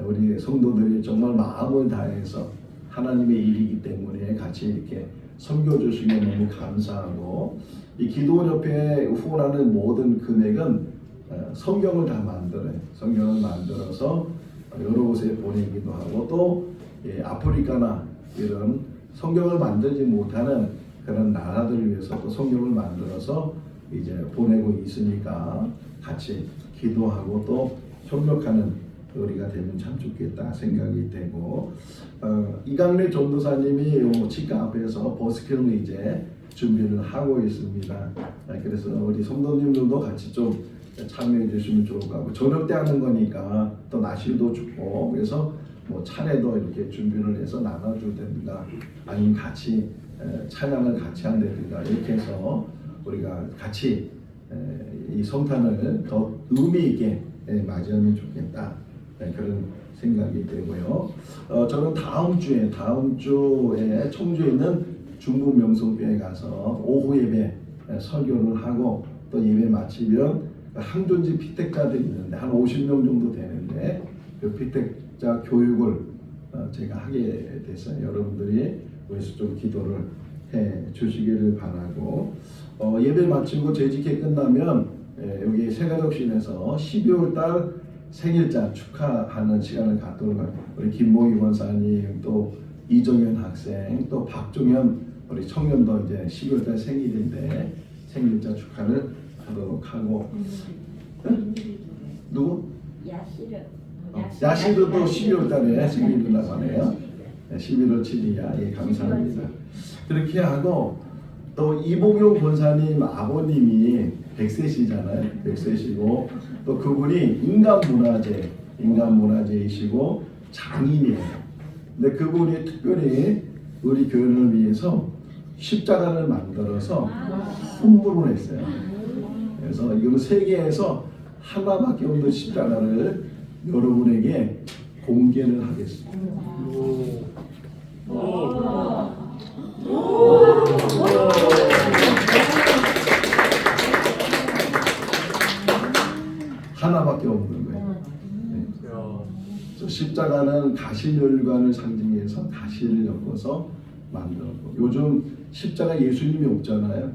우리 성도들이 정말 마음을 다해서 하나님의 일이기 때문에 같이 이렇게 섬겨주시면 너무 감사하고, 이 기도협회에 후원하는 모든 금액은 성경을 다 만들어요. 성경을 만들어서 여러 곳에 보내기도 하고, 또 아프리카나 이런 성경을 만들지 못하는 그런 나라들을 위해서 또 성경을 만들어서 이제 보내고 있으니까 같이 기도하고 또 협력하는 우리가 되면 참 좋겠다 생각이 되고, 이강래 전도사님이 치과 앞에서 버스킹을 이제 준비를 하고 있습니다. 그래서 우리 성도님들도 같이 좀 참여해 주시면 좋을 것 같고, 저녁 때 하는 거니까 또 날씨도 춥고 그래서 뭐 차례도 이렇게 준비를 해서 나눠주든가 아니면 같이 찬양을 같이 한다든가 이렇게 해서 우리가 같이 이 성탄을 더 의미 있게 맞이하면 좋겠다, 그런 생각이 되고요. 저는 다음 주에 청주에 있는 중국 명성교회 가서 오후 예배 설교를 하고 또 예배 마치면 항존지 피택자들이 있는데 한 50명 정도 되는데 그 피택자 교육을 제가 하게 됐어요. 여러분들이 그래서 좀 기도를 해 주시기를 바라고, 예배 마치고 재직회 끝나면 여기 세가족신에서 12월 달 생일자 축하하는 시간을 갖도록 합니다. 우리 김봉희 권사님, 또 이정현 학생, 또 박종현 우리 청년도 이제 12월 달 생일인데 생일자 축하를 하도록 하고, 누구? 야시도 또 12월 달에 생일이라고 하네요. 11월 7일이야. 예, 감사합니다. 그렇게 하고 또 이봉용 권사님 아버님이 100세시잖아요. 100세시고 또 그분이 인간문화재이시고 장인이에요. 근데 그분이 특별히 우리 교회를 위해서 십자가를 만들어서 헌물을 했어요. 그래서 이거는 세계에서 하나밖에 없는 십자가를 여러분에게 공개를 하겠습니다. 하나밖에 없는 거예요. 네. 저 십자가는 가시멸관을 상징해서 가시를 엮어서 만들었고, 요즘 십자가 예수님이 없잖아요.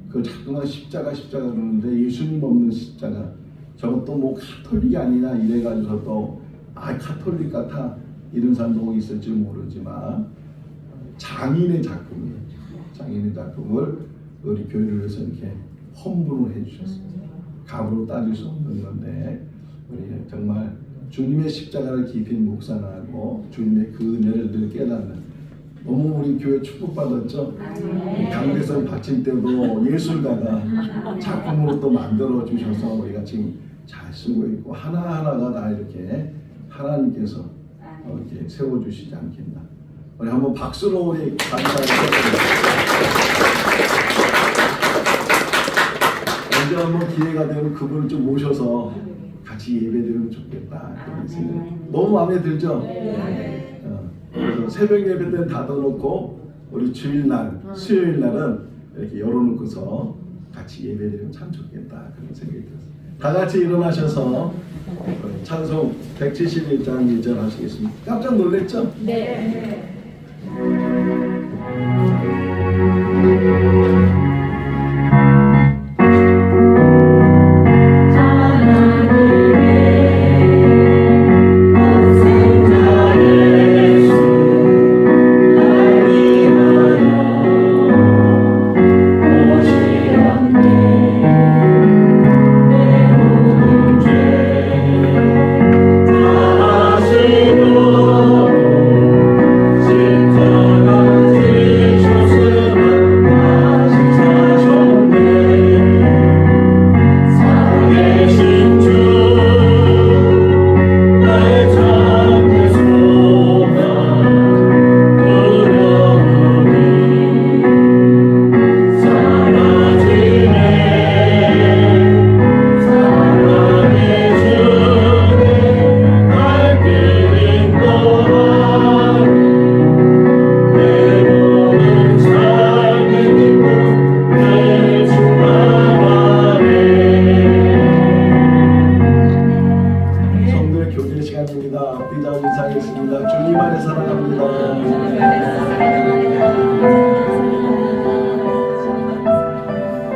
그 자꾸만 십자가 그러는데 예수님 없는 십자가, 저것도 뭐 카톨릭이 아니냐 이래가지고 또 카톨릭 같아 이런 사람도 있을지 모르지만 장인의 작품이에요. 장인의 작품을 우리 교회를 위해서 이렇게 헌물을 해주셨습니다. 값으로 따질 수 없는 건데 우리 정말 주님의 십자가를 깊이 묵상하고 주님의 그 은혜를 늘 깨닫는, 너무 우리 교회 축복받았죠? 강대선 받침 때도 예술가가 작품으로 또 만들어 주셔서 우리가 지금 잘 쓰고 있고, 하나하나가 다 이렇게 하나님께서 이렇게 세워주시지 않겠나. 우리 한번 박수로 우리 감사하겠습니다. 언제 한번 기회가 되면 그분을 좀 모셔서 같이 예배드리면 좋겠다. 그런 생각. 너무 마음에 들죠? 그래서 새벽 예배 때는 닫아놓고 우리 주일날, 수요일날은 이렇게 열어놓고서 같이 예배드리면 참 좋겠다. 그런 생각이 들었어요. 다 같이 일어나셔서 찬송 171장 1절 하시겠습니다. 깜짝 놀랐죠? 네.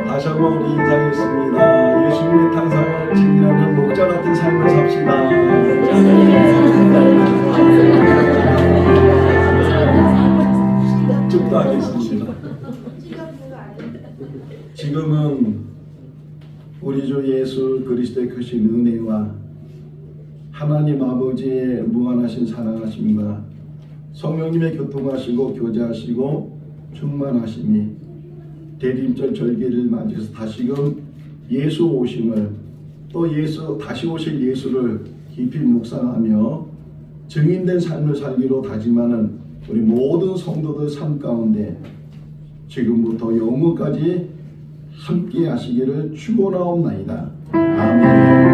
다시 한번 우리 인사하겠습니다. 예수님의 탄생을 증인하는 목자 같은 삶을 삽시다. 축도하겠습니다. 지금은 우리 주 예수 그리스도의 크신 은혜와 하나님 아버지의 무한하신 사랑하심과 성령님의 교통하시고 교제하시고 충만하심이 대림절 절기를 맞이해서 다시금 예수 오심을, 또 예수 다시 오실 예수를 깊이 묵상하며 증인된 삶을 살기로 다짐하는 우리 모든 성도들 삶 가운데 지금부터 영원까지 함께 하시기를 축원하옵나이다. 아멘.